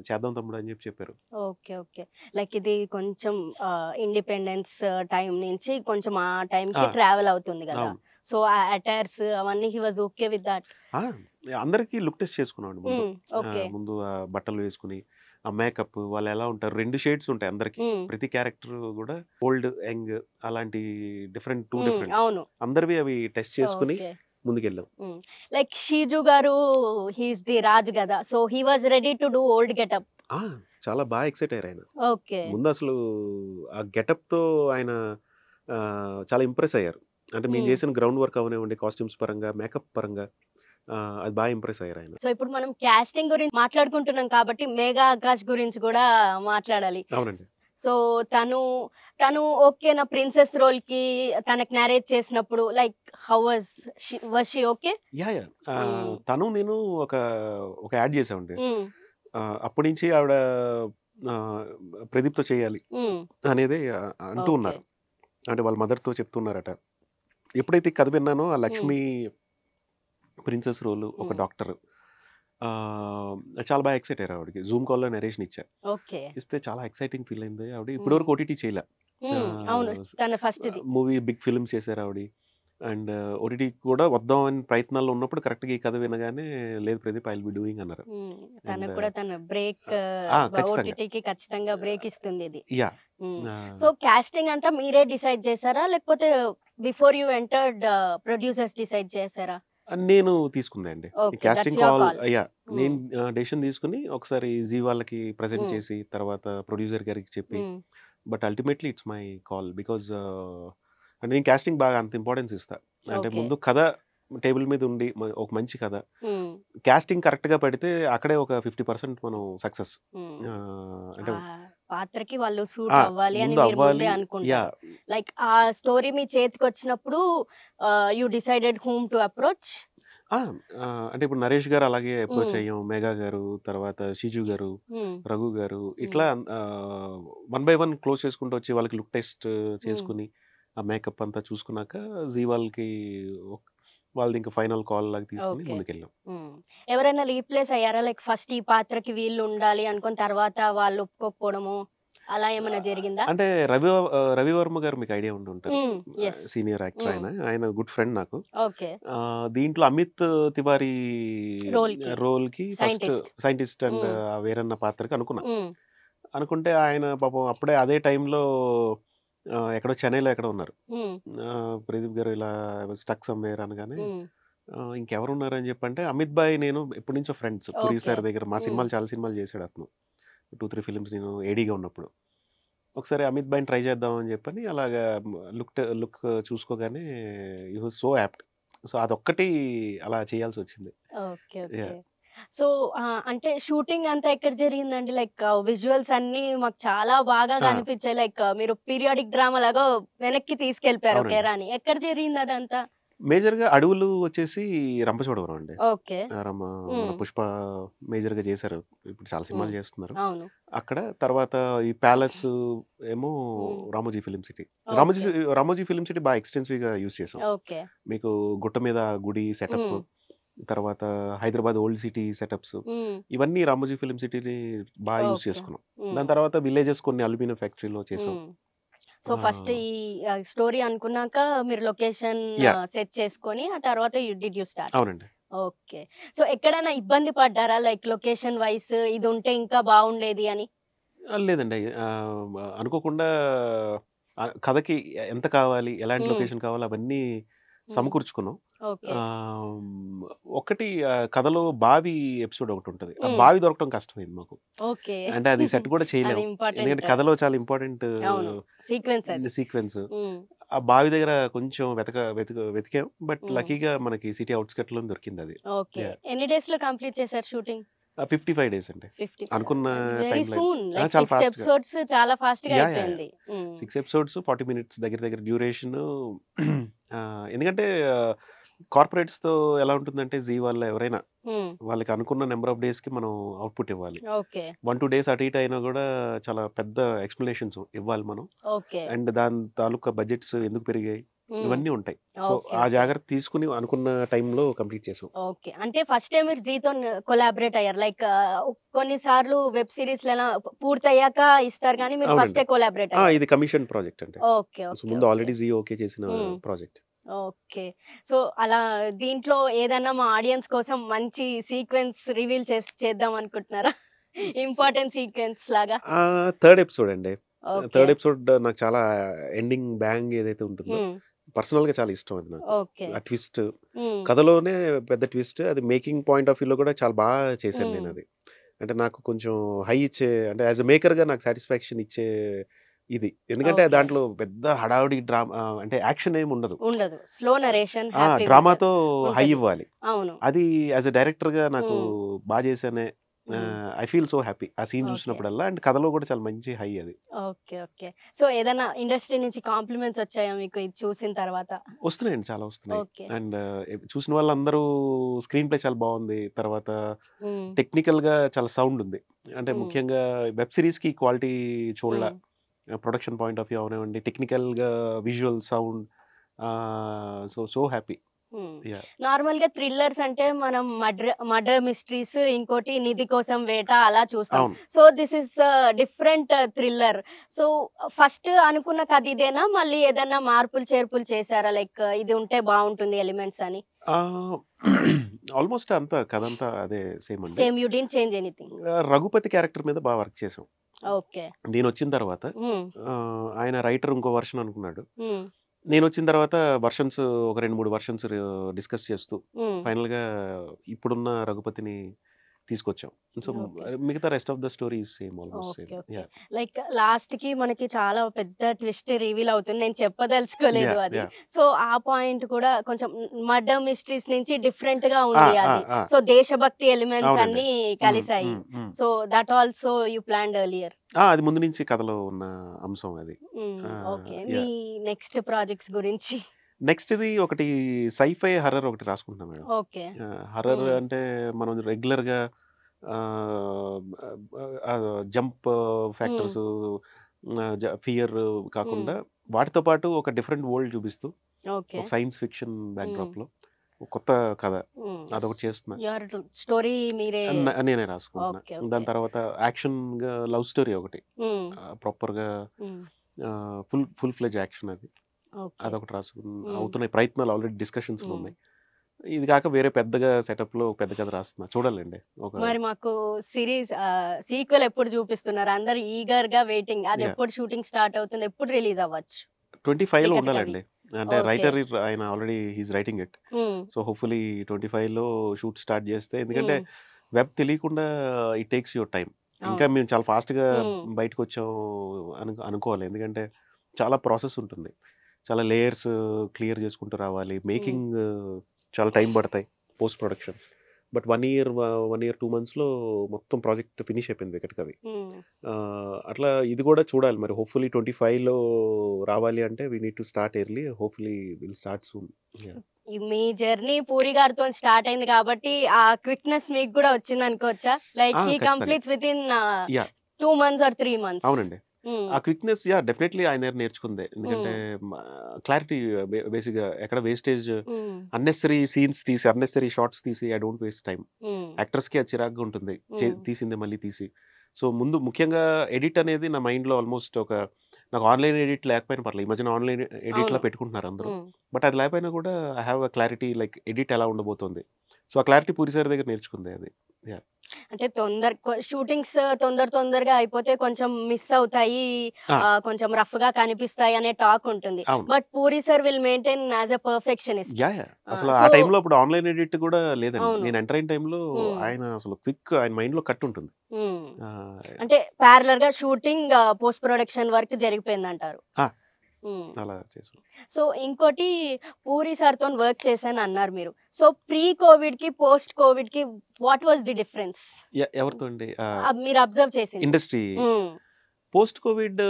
చేద్దాం తమ్ముడు అని చెప్పారు. Okay, okay. లైక్ ఇది కొంచెం ఇండిపెండెన్స్ టైం నుంచి కొంచెం ఆ టైం కి ట్రావెల్ అవుతుంది కదా. అవును. సో ఆ అటైర్స్ అవన్నీ he was okay with that. అందరికి లుక్ టెస్ట్ చేసుకున్నాడు ముందు. ఓకే. ముందు ఆ బట్టలు వేసుకుని ఆ మేకప్ వాళ్ళు ఎలా ఉంటారు, 2 షేడ్స్ ఉంటాయి అందరికి. ప్రతి క్యారెక్టర్ కూడా ఓల్డ్ యంగ్ అలాంటి డిఫరెంట్ 2 డిఫరెంట్ అవును. అందరివి అవి టెస్ట్ చేసుకుని ఓకే. ముందుకెళ్ళాం. లైక్ షీజు గారు హీస్ ది రాజు కదా, so he was ready to do old getup. చాలా బాగా ఎక్సైట్ అయ్యారు ఆయన. ఓకే. ముందు అసలు ఆ గెటప్ తో ఆయన చాలా ఇంప్రెస్ అయ్యారు. అంటే మేము చేసిన గ్రౌండ్ వర్క్ అవనివ్వండి, కాస్ట్యూమ్స్ పరంగా, మేకప్ పరంగా అది బాగా ఇంప్రెస్ అయ్యారు ఆయన. సో ఇప్పుడు మనం కాస్టింగ్ గురించి మాట్లాడుకుంటున్నాం కాబట్టి మేఘా ఆకాష్ గురించి కూడా మాట్లాడాలి. అవునండి. సో తను ఓకే నా ప్రిన్సెస్ రోల్ కి తనకు narrate చేసినప్పుడు like how was she okay? Yeah తను నేను ఒక యాడ్ చేసామండి. అప్పటి నుంచి ఆవిడ ప్రదీప్తో చేయాలి అనేది అంటూ ఉన్నారు. అంటే వాళ్ళ మదర్తో చెప్తున్నారట. ఎప్పుడైతే కథ విన్నానో ఆ లక్ష్మి ప్రిన్సెస్ రోల్ ఒక డాక్టర్ చాలా బాగా ఎక్సైట్ అయ్యారు. ఆవిడకి జూమ్ కాల్లో నరేషన్ ఇచ్చా. ఓకే. ఇస్తే చాలా ఎక్సైటింగ్ ఫీల్ అయింది. ఆవిడ ఇప్పటివరకు ఓటీటీ చేయలే. అవును, తన ఫస్ట్ మూవీ బిగ్ ఫిల్మ్స్ చేశారు ఆవిడ. అండ్ ఓటీటీ కూడా వద్దాం అని ప్రయత్నాల్లో ఉన్నప్పుడు కరెక్ట్ గా ఈ కథ వినగానే లేదు Pradeep I will be doing అన్నారు. తనకు కూడా తన బ్రేక్ ఓటీటీకి ఖచ్చితంగా బ్రేక్ ఇస్తుంది ఇది. యా. సో కాస్టింగ్ అంతా మీరే డిసైడ్ చేశారా లేకపోతే before you entered producers decide చేశారా? నేను తీసుకుంది అండి కాస్టింగ్ కాల్. యా, నేను డెసిషన్ తీసుకుని ఒకసారి జీ వాళ్ళకి ప్రెజెంట్ చేసి తర్వాత ప్రొడ్యూసర్ గారికి చెప్పి, but ultimately it's my call because అంటే నేను కాస్టింగ్ బాగా అంత ఇంపార్టెన్స్ ఇస్తా. అంటే ముందు కథ టేబుల్ మీద ఉండి ఒక మంచి కథ కాస్టింగ్ కరెక్ట్ గా పెడితే అక్కడే ఒక 50% మనం సక్సెస్. అంటే పాత్రకి వాళ్ళు సూట్ అవ్వాలి అని మీరు ముందే అనుకుంటారు. లైక్ ఆ స్టోరీ మీ చేతికి వచ్చినప్పుడు you decided whom to approach. అంటే ఇప్పుడు నరేష్ గారు అలాగే అప్రోచ్ అయ్యాం, మేఘా గారు, తర్వాత షిజు గారు, రఘు గారు, ఇట్లా 1 by 1 క్లోజ్ చేసుకుంటూ వచ్చి వాళ్ళకి లుక్ టెస్ట్ చేసుకుని ఆ మేకప్ అంతా చూసుకున్నాక జీ వాళ్ళకి వాళ్ళది ఇంకా ఫైనల్ కాల్ లాగా తీసుకుని ముందుకెళ్ళాం. ఎవరైనా రీప్లేస్ అయ్యారా? లైక్ ఫస్ట్ ఈ పాత్రకి వీళ్ళు ఉండాలి అనుకున్న తర్వాత వాళ్ళు ఒప్పుకోకపోవడము అలా ఏమైనా జరిగిందా? అంటే రవివర్మ గారు మీకు ఐడియా ఉండి ఉంటారు, సీనియర్ యాక్టర్. ఆయన గుడ్ ఫ్రెండ్ నాకు. దీంట్లో అమిత్ తివారీ రోల్ కి ఫస్ట్ సైంటిస్ట్ అండ్ వేరన్న పాత్రకి అనుకుంటే ఆయన పాపం అప్పుడే అదే టైంలో ఎక్కడో చెన్నైలో ఎక్కడ ఉన్నారు. ప్రదీప్ గారు ఇలా స్టక్ సమ్వేర్ అనగానే ఇంకెవరు ఉన్నారు అని చెప్పంటే అమిత్ బాయ్ నేను ఎప్పటి నుంచో ఫ్రెండ్స్. పురి సార్ దగ్గర మా సినిమాలు చాలా సినిమాలు చేశాడు అతను. 2-3 ఫిలిమ్స్ నేను ఏడీగా ఉన్నప్పుడు. ఒకసారి అమిత్ బాయ్ని ట్రై చేద్దాం అని చెప్పని అలాగా లుక్ చూసుకోగానే you was so apt. So అదొక్కటి అలా చేయాల్సి వచ్చింది. సో అంటే షూటింగ్ అంతా ఎక్కడ జరిగిందండి? లైక్ విజువల్స్ అన్ని మాకు చాలా బాగా కనిపించాయి. లైక్ మీరు పీరియాడిక్ డ్రామా లాగా వెనక్కి తీసుకెళ్లిపారు కేరాని. ఎక్కడ జరిగింది అదంతా? మేజర్ గా అడవులు వచ్చేసి రంపచోడవరం అండి. ఓకే. పుష్ప మేజర్ గా చేశారు, ఇప్పుడు చాలా సినిమాలు చేస్తున్నారు అక్కడ. తర్వాత ఈ ప్యాలెస్ ఏమో Ramoji film city. Ramoji film city బాగా ఎక్స్టెన్సివ్ గా యూజ్ చేసాం. మీకు గుట్ట మీద గుడి సెటప్, తర్వాత హైదరాబాద్ ఓల్డ్ సిటీ సెటప్స్, ఇవన్నీ రామోజీ ఫిలిం సిటీని బాగా యూజ్ చేసుకున్నాం. దాని తర్వాత విలేజెస్ కొన్ని అల్యూమినియం ఫ్యాక్టరీలో చేసాం. సో ఫస్ట్ ఈ స్టోరీ అనుకున్నాక మీరు లొకేషన్ సెట్ చేసుకొని ఆ తర్వాత యు స్టార్ట్. అవునండి. ఓకే. సో ఎక్కడైనా ఇబ్బంది పడ్డారా? లైక్ లొకేషన్ వైస్ ఇది ఉంటే ఇంకా బాగుండేది అని? లేదండి, అనుకోకుండా కథకి ఎంత కావాలి, ఎలాంటి లొకేషన్ కావాలి అవన్నీ సమకూర్చుకున్నాం. ఓకే. ఒకటి కథలో బావి ఎపిసోడ్ ఒకటి ఉంటది. ఆ హ్మ్. బావి దొరకడం కష్టమైంది మాకు. ఓకే. అంటే అది సెట్ కూడా అది చేయలేము. ఎందుకంటే ఇంపార్టెంట్. కథలో చాలా ఇంపార్టెంట్ అవును. సీక్వెన్స్ అది. సీక్వెన్స్. హ్మ్. ఆ బావి దగ్గర కొంచెం వెతికాం. బట్ హ్మ్. లక్కీగా మనకి సిటీ ఔట్‌స్కట్‌లో దొరికిందది. ఓకే. యాహ్! ఎన్ని డేస్‌లో కంప్లీట్ చేశారు షూటింగ్? 55 డేస్ అండి. 55 అనుకున్న very time line. Soon. Like చాలా 6 ఫాస్ట్‌గా. ఎపిసోడ్స్ చాలా ఫాస్ట్‌గా యాహ్! అయిపోయింది. హ్మ్. 6 ఎపిసోడ్స్ 40 మినిట్స్ దగ్గర డ్యూరేషను. ఎందుకంటే కార్పొరేట్స్‌తో ఎలా ఉంటుందంటే జీ వాళ్ళు ఎవరైనా హ్మ్. వాళ్ళకి అనుకున్న నంబర్ ఆఫ్ డేస్‌కి మనం అవుట్‌పుట్ ఇవ్వాలి. ఓకే. 1, 2 డేస్ అటు ఇటు అయినా గూడా చాలా పెద్ద ఎక్స్‌ప్లనేషన్స్ ఇవ్వాలి మనం. ఓకే. అండ్ దాని తాలూకా బడ్జెట్స్ ఎందుకు పెరిగాయి హ్మ్. ఇవన్నీ ఉంటాయి. So, okay. ఆ ఓకే. జాగ్రత్త తీసుకొని అనుకున్న టైంలో కంప్లీట్ చేసాం. ఓకే. అంటే ఫస్ట్ టైమ్ మీరు జీతో కొలాబరేట్ అయ్యారు. లైక్ కొన్ని సార్లు వెబ్ సీరీస్‌లలా పూర్తయ్యాక ఇస్తారు గానీ మీరు అవునండి. ఫస్టే కొలాబరేట్ అయ్యారు. ఇది కమిషన్ ప్రాజెక్ట్ అండి. ఓకే. So, okay. ముందు ఓకే. ఆల్రెడీ జీ ఓకే చేసిన హ్మ్. ప్రాజెక్ట్. ఓకే. సో, అలా దీంట్లో ఏదన్నా మా ఆడియన్స్ కోసం మంచి సీక్వెన్స్ రివీల్ చేద్దాం అనుకుంటున్నారా? ఇంపార్టెంట్ సీక్వెన్స్ లాగా? థర్డ్ ఎపిసోడ్ అండి. ఓకే. థర్డ్ ఎపిసోడ్ నాకు చాలా ఎండింగ్ బ్యాంగ్ ఏదైతే ఉంటుందో హ్మ్. పర్సనల్‌గా చాలా ఇష్టం అది నాకు. ఓకే. ఆ ట్విస్ట్ హ్మ్. కథలోనే పెద్ద ట్విస్ట్. అది మేకింగ్ పాయింట్ ఆఫ్ వ్యూలో కూడా చాలా చేశాను హ్మ్. నేనది. అంటే నాకు కొంచెం హై ఇచ్చే అంటే యాస్ ఎ మేకర్‌గా నాకు సాటిస్ఫాక్షన్ ఇచ్చే ఇది. ఎందుకంటే ఓకే. దాంట్లో పెద్ద హడావిడి అంటే యాక్షన్ ఏమి ఉండదు. ఉండదు. స్లో నరేషన్ హ్యాపీగా డ్రామాతో హై ఉంటది. ఇవ్వాలి. అవును. అది యాస్ ఎ డైరెక్టర్‌గా నాకు హ్మ్. చేశానే. హ్మ్. I feel so happy. ఆ సీన్ ఓకే. చూసినప్పుడల్లా. అండ్ కథలో కూడా చాలా మంచి హై అది. ఓకే. ఓకే. సో, ఏదన్నా ఇండస్ట్రీ నుంచి కాంప్లిమెంట్స్ వచ్చాయా మీకు ఇది చూసిన తర్వాత? వస్తున్నాయండి. చాలా వస్తున్నాయి. ఓకే. అండ్ చూసిన వాళ్ళందరూ స్క్రీన్ ప్లే చాలా బావుంది. తర్వాత హ్మ్. టెక్నికల్‌గా చాలా సౌండ్ ఉంది. అంటే హ్మ్. ముఖ్యంగా వెబ్ సీరీస్‌కి క్వాలిటీ చూడలా. హ్మ్. ప్రొడక్షన్ పాయింట్ ఆఫ్ వ్యూ అవనివ్వండి, టెక్నికల్‌గా విజువల్ సౌండ్ సో హ్యాపీ. హ్మ్. యాహ్! నార్మల్‌గా థ్రిల్లర్స్ అంటే మనం మర్డర్ మిస్టరీస్, ఇంకోటి నిధి కోసం వేట అలా చూస్తాం. అవును. So, this is different thriller. So, first అనుకున్న కథ ఇదేనా? మళ్ళీ ఏదన్నా మార్పులు, చేర్పులు చేసారా? లైక్ ఇది ఉంటే బావుంటుంది ఎలిమెంట్స్ అని. ఆహ్, ఆల్‌మోస్ట్ అంతా కథంతా అదే సేమ్ అండి. Same you didn't change anything. Raghupathi character మీద వర్క్ చేసాం. ఓకే. నేనొచ్చిన తర్వాత హ్మ్. ఆయన రైటర్ ఇంకో వెర్షన్ అనుకున్నాడు. హ్మ్. నేనొచ్చిన తర్వాత వెర్షన్స్ ఒక 2, 3 వెర్షన్స్ డిస్కస్ చేస్తూ హ్మ్. ఫైనల్‌గా ఇప్పుడున్న రఘుపతిని తీసుకొచ్చాం. So, okay. మిగతా rest of the story is same almost okay. Same. Okay. Yeah! Like లాస్ట్‌కి మనకి చాలా పెద్ద ట్విస్ట్ రివీల్ అవుతుంది. నేను చెప్పదలుచుకోలేదు యాహ్! అది. యాహ్! సో, ఆ పాయింట్ కూడా కొంచెం మర్డర్ మిస్టరీస్ నుంచి డిఫరెంట్‌గా ఆ! ఉంది ఆ! అది. ఆ! సో, దేశభక్తి ఎలిమెంట్స్ అవునండి. అన్నీ హ్మ్. కలిసాయి. హ్మ్. హ్మ్. So, that also you planned earlier. అది ముందు నుంచి కథలో ఉన్న అంశం అది. హ్మ్. ఓకే. మీ యాహ్! నెక్స్ట్ ప్రాజెక్ట్స్ గురించి? నెక్స్ట్‌ది ఒకటి సైఫై హారర్ ఒకటి రాసుకుంటున్నా మేడం. ఓకే. హారర్ హ్మ్. అంటే మనం రెగ్యులర్‌గా ఆహ్, జంప్ హ్మ్. ఫ్యాక్టర్స్ ఫియర్ హ్మ్. కాకుండా వాటితో పాటు ఒక డిఫరెంట్ వరల్డ్ చూపిస్తూ ఓకే. ఒక సైన్స్ ఫిక్షన్ హ్మ్. బ్యాక్‌డ్రాప్‌లో ఒక కొత్త కథ హ్మ్. అదొకటి చేస్తున్నా. యువర్ స్టోరీ మీరే నేనే రాసుకుంటున్నా. ఓకే. ఓకే. దాని తర్వాత యాక్షన్‌గా లవ్ స్టోరీ ఒకటి. హ్మ్. ప్రాపర్‌గా హ్మ్. ఫుల్ ఫ్లెడ్జ్ యాక్షన్ అది. ఓకే. అదొకటి హ్మ్. అవుతున్నాయి ప్రయత్నాలు ఆల్రెడీ డిస్కషన్స్‌లో హ్మ్. ఉన్నాయి. ఇది కాక వేరే పెద్దగా సెటప్‌లో పెద్ద కథ రాస్తున్నా. చూడాలండి. ఒక మరి మాకు సీరీస్ సీక్వెల్ ఎప్పుడు చూపిస్తున్నారు? అందరూ ఈగర్‌గా వెయిటింగ్. యాహ్! అదెప్పుడు షూటింగ్ స్టార్ట్ అవుతుంది? ఎప్పుడు రిలీజ్ అవ్వచ్చు? 25లో వికటకవి. ఉండాలండి. అంటే ఓకే. ఆయన ఆల్రెడీ రైటింగ్ ఇట్. హ్మ్. సో, హోప్‌ఫుల్లీ 25లో షూట్ స్టార్ట్ చేస్తే ఎందుకంటే హ్మ్. వెబ్ తెలియకుండా ఇట్ టేక్స్ యువర్ టైమ్. ఇంకా అవును. మేము చాలా ఫాస్ట్‌గా హ్మ్. బయటకొచ్చాం అనుకోవాలి. ఎందుకంటే చాలా ప్రాసెస్ ఉంటుంది. చాలా లేయర్స్ క్లియర్ చేసుకుంటూ రావాలి. హ్మ్. మేకింగ్ చాలా టైం పడతాయి. Post production. But 1 year, 1 year 2 మంత్స్‌లో మొత్తం ప్రాజెక్ట్ ఫినిష్ అయిపోయింది వికటకవి. హ్మ్. అట్లా ఇది కూడా చూడాలి మరి హోప్‌ఫుల్లీ 25లో రావాలి అంటే we need to start early. Hopefully will start soon. Yeah! మీ జర్నీ పూరి గారితోని స్టార్ట్ అయింది కాబట్టి, ఆ క్విక్‌నెస్ మీకు గూడా వచ్చిందనుకోవచ్చా? లైక్ హి ఖచ్చితంగా. Completes within yeah! 2 months or 3 months. అవునండి. హ్మ్. ఆ క్విక్‌నెస్ డెఫినైట్లీ ఆయన దగ్గర నేర్చుకుందే. ఎందుకంటే హ్మ్. మ క్లారిటీ బేసిక్‌గా ఎక్కడ వేస్టేజ్ హ్మ్. అన్నెసెసరీ సీన్స్ తీసి, అన్నెసెసరీ షాట్స్ తీసి ఐ డోంట్ వేస్ట్ టైమ్. హ్మ్. యాక్టర్స్‌కి అది చిరాకుగా ఉంటుంది. హ్మ్. తీసిందే మళ్ళీ తీసి. సో, ముందు ముఖ్యంగా ఎడిట్ అనేది నా మైండ్‌లో ఆల్‌మోస్ట్ నాకు ఆన్‌లైన్ ఎడిట్ లేకపోయినా పర్లేదు. ఈ మధ్యన ఆన్‌లైన్ ఎడిట్‌లా అవును. పెట్టుకుంటున్నారు అందరూ. హ్మ్. బట్ అది లేకపోయినా కూడా I have a clarity like edit ఎలా ఉండబోతోంది. సో, ఆ క్లారిటీ పూరి సార్ దగ్గర నేర్చుకుందే అది. అంటే షూటింగ్స్ తొందరగా అయిపోతే కొంచెం మిస్ అవుతాయి, కొంచెం రఫ్ గా కనిపిస్తాయి అనే టాక్ ఉంటుంది. But puri sir will maintain as a perfectionist. అసలు ఆ టైంలో అప్పుడు ఆన్లైన్ ఎడిట్ కూడా లేదండి. నేను ఎంటర్ అయిన టైంలో ఆయన అసలు క్విక్, ఆయన మైండ్ లో కట్ ఉంటుంది. అంటే ప్యారలర్ గా షూటింగ్ పోస్ట్ ప్రొడక్షన్ వర్క్ జరిగిపోయింది అంటారు. అలా చేసాం. సో ఇంకోటి పూరి సార్ తో వర్క్ చేశాను అన్నారు మీరు. సో ప్రీ కోవిడ్ కి పోస్ట్ కోవిడ్ కి వాట్ వాస్ ది డిఫరెన్స్? ఎవరితో అండి? మీరు అబ్జర్వ్ చేసింది ఇండస్ట్రీ పోస్ట్ కోవిడ్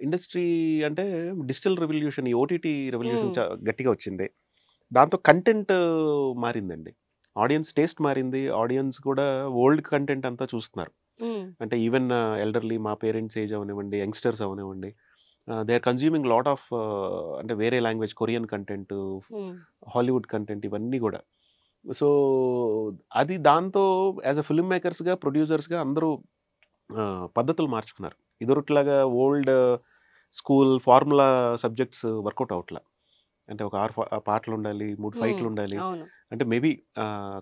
ఇండస్ట్రీ అంటే డిజిటల్ రెవల్యూషన్, ఈ ఓటీటీ రెవల్యూషన్ గట్టిగా వచ్చింది. దాంతో కంటెంట్ మారిందండి, ఆడియన్స్ టేస్ట్ మారింది. ఆడియన్స్ కూడా ఓల్డ్ కంటెంట్ అంతా చూస్తున్నారు. అంటే ఈవెన్ ఎల్డర్లీ, మా పేరెంట్స్ ఏజ్ అవనివ్వండి, యంగ్స్టర్స్ అవనివ్వండి, they are consuming lot of అంటే వేరే language, Korean content, Hollywood content, ఇవన్నీ కూడా. సో అది దాంతో యాజ్ అ ఫిల్మ్ మేకర్స్గా, ప్రొడ్యూసర్స్గా అందరూ పద్ధతులు మార్చుకున్నారు. ఇదొరట్లాగా old school formula subjects work out అవట్లా. అంటే ఒక 6 పాటలు ఉండాలి, 3 ఫైట్లు ఉండాలి. అంటే maybe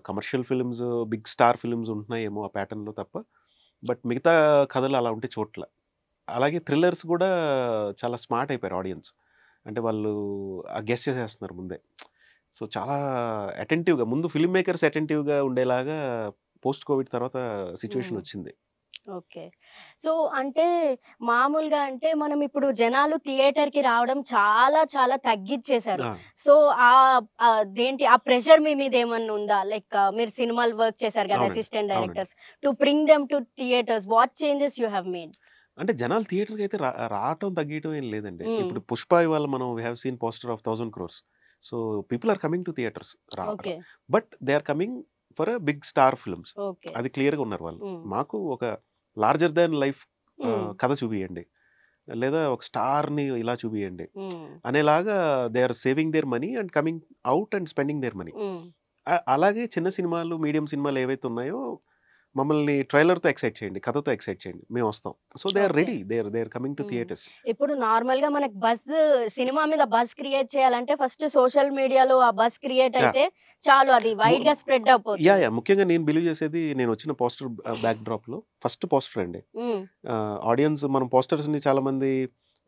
commercial films, big star films ఉంటున్నాయేమో ఆ ప్యాటర్న్లో తప్ప, బట్ మిగతా కథలు అలా ఉంటే చోట్ల. అలాగే థ్రిల్లర్స్ కూడా చాలా స్మార్ట్ అయిపోయారు ఆడియన్స్. అంటే వాళ్ళు గెస్ చేసేస్తున్నారు ముందే. సో చాలా అటెంటివ్గా, ముందు ఫిల్మ్ మేకర్స్ అటెంటివ్గా ఉండేలాగా పోస్ట్ కోవిడ్ తర్వాత సిచ్యువేషన్ వచ్చింది. ఓకే. సో అంటే మామూలుగా అంటే మనం ఇప్పుడు జనాలు థియేటర్ కి రావడం చాలా తగ్గించేశారు. సో దేంటి ఆ ప్రెషర్ మీ మీద ఏమన్నా ఉందా? లైక్ మీరు సినిమాలు వర్క్ చేశారు కదా, assistant directors, to bring them to theatres, what changes you have made? అంటే జనాలు థియేటర్కి అయితే రావటం తగ్గటం ఏం లేదండి. ఇప్పుడు పుష్ప ఇవాళ మనం we have seen poster of 1000 crores. So people are coming to theatres, but they are coming for a big star films. అది క్లియర్గా ఉన్నారు వాళ్ళు. మాకు ఒక లార్జర్ దాన్ లైఫ్ కథ చూపియండి, లేదా ఒక స్టార్ని ఇలా చూపియండి అనేలాగా they are saving their money and coming out and spending their money. అలాగే చిన్న సినిమాలు, మీడియం సినిమాలు ఏవైతే ఉన్నాయో, మమ్మల్ని ట్రైలర్తో ఎక్సైట్ చేయండి, కథతో ఎక్సైట్ చేయండి, మేము వస్తాం. So they are ready, they are coming to theatres. ఇప్పుడు నార్మల్ గా మనకి సినిమా మీద బజ్ క్రియేట్ చేయాలంటే ఫస్ట్ సోషల్ మీడియాలో ఆ బజ్ క్రియేట్ అయితే చాలు, అది వైడ్ గా స్ప్రెడ్ అయిపోతుంది. ముఖ్యంగా నేను బిలీవ్ చేసేది, నేను వచ్చిన పోస్టర్ బ్యాక్ డ్రాప్ లో ఫస్ట్ పోస్టర్ అండి. ఆడియన్స్, మనం పోస్టర్స్ ని చాలా మంది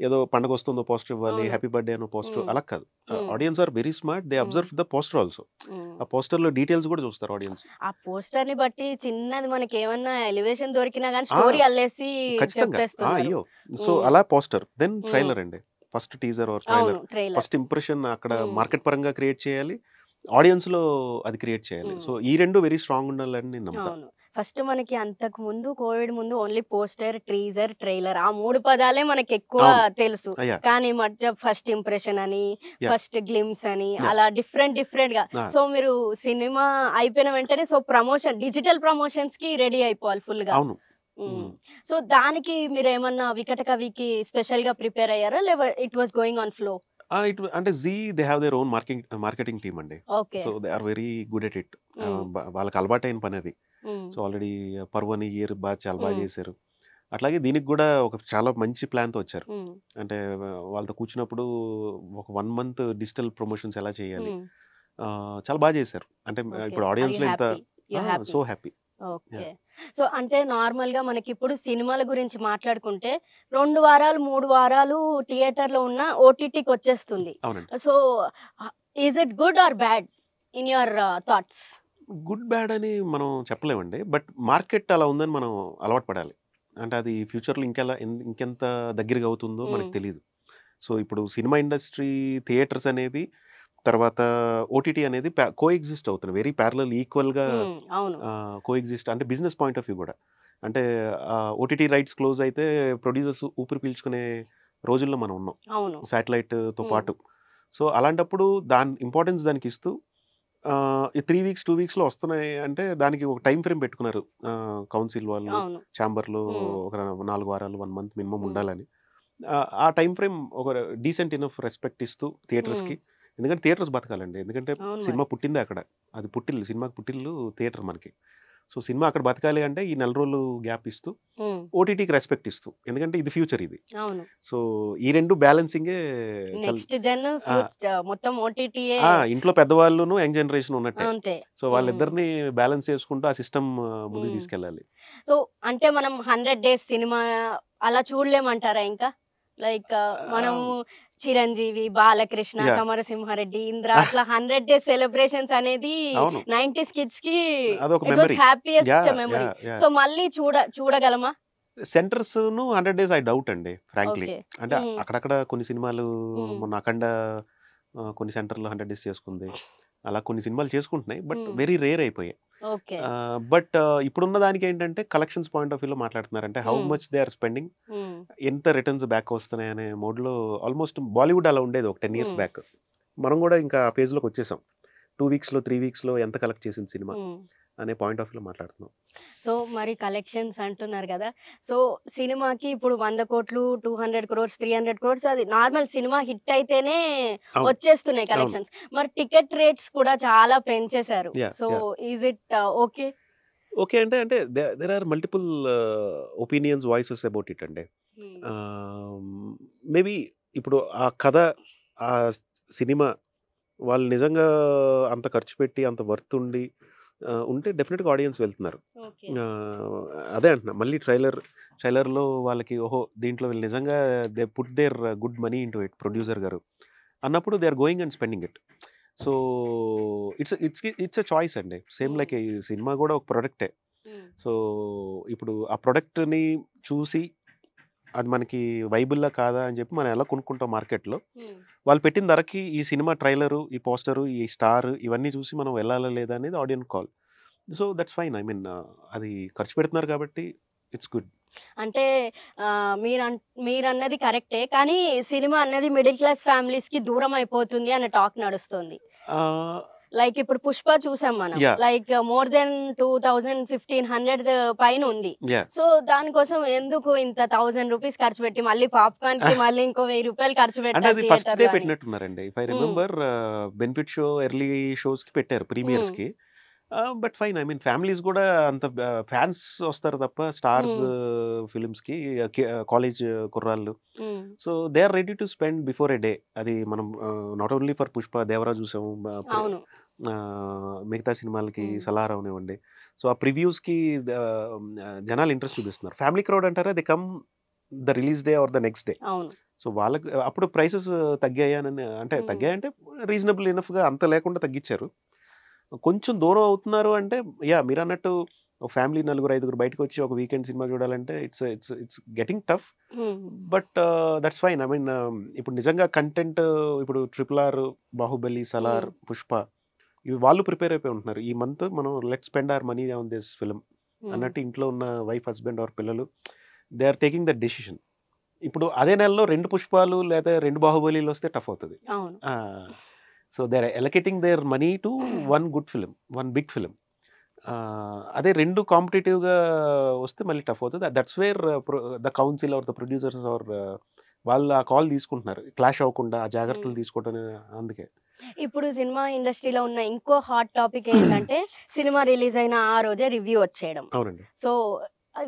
ఏదో పండగ వస్తుందో పోస్టర్ ఇవ్వాలి, హ్యాపీ బర్త్డే అనో పోస్టర్, అలా కాదు. Audience are very smart, they observe the poster also. ఆ పోస్టర్ లో డీటెయిల్స్ కూడా చూస్తారు ఆడియన్స్. ఆ పోస్టర్ ని బట్టి చిన్నది మనకి ఏమన్నా ఎలివేషన్ దొరికినా కానీ స్టోరీ అల్లేసి ఖచ్చితంగా. అయ్యో, సో అలా పోస్టర్, దెన్ ట్రైలర్ అండి, first teaser or trailer. First impression అక్కడ మార్కెట్ పరంగా క్రియేట్ చేయాలి, ఆడియన్స్ లో అది క్రియేట్ చేయాలి. సో ఈ రెండు వెరీ స్ట్రాంగ్ ఉండాలని నేను నమ్ముతాను. ఫస్ట్ మనకి అంతకు ముందు, కోవిడ్ ముందు ఓన్లీ పోస్టర్, టీజర్, ట్రైలర్, ఆ 3 పదాలే మనకి ఎక్కువ తెలుసు. కానీ మధ్య ఫస్ట్ ఇంప్రెషన్ అని, ఫస్ట్ గ్లిమ్స్ అని, అలా డిఫరెంట్ గా. సో మీరు సినిమా అయిపోయిన వెంటనే సో ప్రమోషన్, డిజిటల్ ప్రమోషన్స్ కి రెడీ అయిపోవాలి ఫుల్ గా. సో దానికి మీరు ఏమన్నా వికట కవికి స్పెషల్ గా ప్రిపేర్ అయ్యారా, లేదా it was going on flow? అంటే they have their own marketing team అండి. So they are very good at it. వాళ్ళకి అలవాటైన పని అది. సో ఆల్రెడీ పర్వని ఇయర్ చాలా బాగా చేశారు. అట్లాగే దీనికి కూడా ఒక చాలా మంచి ప్లాన్తో వచ్చారు. అంటే వాళ్ళతో కూర్చున్నప్పుడు ఒక 1 month డిజిటల్ ప్రమోషన్స్ ఎలా చేయాలి, చాలా బాగా చేశారు. అంటే ఇప్పుడు ఆడియన్స్ లో ఎంత సో హ్యాపీ. ఓకే. సో అంటే నార్మల్ గా మనకి ఇప్పుడు సినిమాల గురించి మాట్లాడుకుంటే 2 వారాలు 3 వారాలు థియేటర్ లో ఉన్న ఓటీటీకి వచ్చేస్తుంది. So is it good or bad in your thoughts? Good bad అని మనం చెప్పలేమండి, బట్ మార్కెట్ అలా ఉందని మనం అలవాటు పడాలి. అంటే అది ఫ్యూచర్లో ఇంకెంత దగ్గరగా అవుతుందో మనకు తెలియదు. సో ఇప్పుడు సినిమా ఇండస్ట్రీ, థియేటర్స్ అనేవి, తర్వాత ఓటీటీ అనేది కోఎగ్జిస్ట్ అవుతున్నాయి, వెరీ ప్యారలల్, ఈక్వల్గా కోఎగ్జిస్ట్. అంటే బిజినెస్ పాయింట్ ఆఫ్ వ్యూ కూడా, అంటే ఓటీటీ రైట్స్ క్లోజ్ అయితే ప్రొడ్యూసర్స్ ఊపిరి పీల్చుకునే రోజుల్లో మనం ఉన్నాం, శాటిలైట్తో పాటు. సో అలాంటప్పుడు దాని ఇంపార్టెన్స్ దానికి ఇస్తూ 3 weeks 2 weeks లో వస్తున్నాయి అంటే దానికి ఒక టైం ఫ్రేమ్ పెట్టుకున్నారు కౌన్సిల్ వాళ్ళు, ఛాంబర్లో. ఒక 4 వారాలు 1 month మినిమం ఉండాలని. ఆ టైం ఫ్రేమ్ ఒక డీసెంట్ ఇనఫ్ రెస్పెక్ట్ ఇస్తూ థియేటర్స్కి, ఎందుకంటే థియేటర్స్ బతకాలండి. ఎందుకంటే సినిమా పుట్టిందే అక్కడ, అది పుట్టిల్లు, సినిమాకి పుట్టిల్లు థియేటర్ మనకి. సో సినిమా అక్కడ బతకాలి అంటే ఈ 4 రోజులు గ్యాప్ ఇస్తూ ఓటీటీకి రెస్పెక్ట్ ఇస్తూ, ఎందుకంటే ఇది ఫ్యూచర్ ఇది. సో ఈ 2 బ్యాలెన్సింగే ఇంట్లో పెద్దవాళ్ళును యంగ్ జనరేషన్ ఉన్నట్టే. సో వాళ్ళిద్దరిని బ్యాలెన్స్ చేసుకుంటూ ఆ సిస్టమ్ ముందుకు తీసుకెళ్ళాలి. సో అంటే మనం 100 డేస్ సినిమా అలా చూడలేమంటారా ఇంకా? లైక్ మనం చిరంజీవి, బాలకృష్ణ, సమరసింహారెడ్డి, ఇంద్ర అట్లా 100 డేస్ సెలబ్రేషన్స్ అనేది 90s కిడ్స్ కి హ్యాపీయెస్ట్ మెమరీ. సో మళ్ళీ చూడగలమా? సెంటర్స్ ను 100 డేస్ ఐ డౌట్ అండి ఫ్రాంక్లీ. అంటే అక్కడక్కడ కొన్ని సినిమాలు మొన్న అఖండ కొన్ని సెంటర్లు 100 డేస్ చేసుకుంది, అలా కొన్ని సినిమాలు చేసుకుంటున్నాయి, బట్ వెరీ రేర్ అయిపోయాయి. బట్ ఇప్పుడున్న దానికి ఏంటంటే కలెక్షన్స్ పాయింట్ ఆఫ్ వ్యూలో మాట్లాడుతున్నారు, అంటే how much they are spending, ఎంత రిటర్న్స్ బ్యాక్ వస్తున్నాయి అనే మోడ్లో. ఆల్మోస్ట్ బాలీవుడ్ అలా ఉండేది ఒక 10 years బ్యాక్. మనం కూడా ఇంకా ఆ పేజ్లోకి వచ్చేసాం. 2 weeksలో 3 weeksలో ఎంత కలెక్ట్ చేసింది సినిమా అనే పాయింట్ ఆఫ్ వ్యూలో మాట్లాడుతున్నాం. సో మరి కలెక్షన్స్ అంటున్నారు కదా, సో సినిమాకి ఇప్పుడు 100 కోట్లు, 200 crores, 300 crores అది నార్మల్ సినిమా హిట్ అయితేనే వచ్చేస్తున్నాయి కలెక్షన్స్. మరి టికెట్ రేట్స్ కూడా చాలా పెంచేశారు. So is it okay? Okay అంటే there are multiple opinions, voices about it అండి. మేబీ ఇప్పుడు ఆ కథ, ఆ సినిమా వాళ్ళు నిజంగా అంత ఖర్చు పెట్టి అంత వర్త్ ఉంటే డెఫినెట్గా ఆడియన్స్ వెళ్తున్నారు. అదే అంటున్నా, మళ్ళీ ట్రైలర్లో వాళ్ళకి ఓహో దీంట్లో వీళ్ళు నిజంగా they put their good money into it, producer గారు అన్నప్పుడు they are going and spending it. So it's a choice అండి. సేమ్ లైక్ ఈ సినిమా కూడా ఒక ప్రొడక్టే. సో ఇప్పుడు ఆ ప్రొడక్ట్ని చూసి అది మనకి వైబుల్లా కాదా అని చెప్పి మనం ఎలా కొనుక్కుంటాం మార్కెట్లో, వాళ్ళు పెట్టిన ధరకి ఈ సినిమా ట్రైలరు, ఈ పోస్టరు, ఈ స్టార్ ఇవన్నీ చూసి మనం వెళ్ళాలా లేదా అనేది audience call. So that's fine. I mean అది ఖర్చు పెడుతున్నారు కాబట్టి ఇట్స్ గుడ్. అంటే మీరన్నది కరెక్టే, కానీ సినిమా అన్నది మిడిల్ క్లాస్ ఫ్యామిలీస్ కి దూరం అయిపోతుంది అనే టాక్ నడుస్తుంది. లైక్ ఇప్పుడు పుష్ప చూసాం మనం, లైక్ మోర్ దెన్ 2000-1500 పైన ఉంది. సో దానికోసం ఎందుకు ఇంత 1000 రూపీస్ ఖర్చు పెట్టి మళ్ళీ పాప్కార్న్ కి మళ్ళీ ఇంకో 1000 రూపాయలు ఖర్చు పెట్టినట్టున్నారండి. If I remember benefit show early shows కి పెట్టారు, ప్రీమియర్స్ కి. But fine, I mean families కూడా అంత ఫ్యాన్స్ వస్తారు తప్ప స్టార్స్ ఫిలిమ్స్ కి, కాలేజ్ కుర్రాళ్ళు. So they are ready to spend before a day. అది మనం not only for Pushpa, Devara చూసాము, మిగతా సినిమాలకి సలార్ అవనివ్వండి. సో ఆ ప్రివ్యూస్కి జనాలు ఇంట్రెస్ట్ చూపిస్తున్నారు. ఫ్యామిలీ క్రౌడ్ అంటారా, they come the release day or the next day. So వాళ్ళకి అప్పుడు ప్రైసెస్ తగ్గాయని, అంటే తగ్గాయంటే రీజనబుల్ ఇనఫ్గా, అంత లేకుండా తగ్గించారు. కొంచెం దూరం అవుతున్నారు అంటే మీరు అన్నట్టు ఫ్యామిలీ 4-5 బయటకు వచ్చి ఒక వీకెండ్ సినిమా చూడాలంటే it's getting tough. But that's fine. I mean ఇప్పుడు నిజంగా కంటెంట్, ఇప్పుడు RRR, బాహుబలి, సలార్, పుష్ప, ఇవి వాళ్ళు ప్రిపేర్ అయిపోయి ఉంటున్నారు. ఈ మంత్ మనం let spend our money on this film అన్నట్టు ఇంట్లో ఉన్న వైఫ్, హస్బెండ్ ఆర్ పిల్లలు they are taking that decision. ఇప్పుడు అదే నెలలో 2 పుష్పాలు లేదా 2 బాహుబలిలు వస్తే టఫ్ అవుతుంది. So they are allocating their money to one good film, one big film. అదే 2 కాంపిటేటివ్గా వస్తే మళ్ళీ టఫ్ అవుతుంది. That's where the council or the producers or వాళ్ళు ఆ కాల్ తీసుకుంటున్నారు, క్లాష్ అవ్వకుండా ఆ జాగ్రత్తలు తీసుకోవటం. అందుకే ఇప్పుడు సినిమా ఇండస్ట్రీలో ఉన్న ఇంకో హాట్ టాపిక్ ఏంటంటే సినిమా రిలీజ్ అయిన ఆ రోజే రివ్యూ వచ్చేయడం. అవునండి. So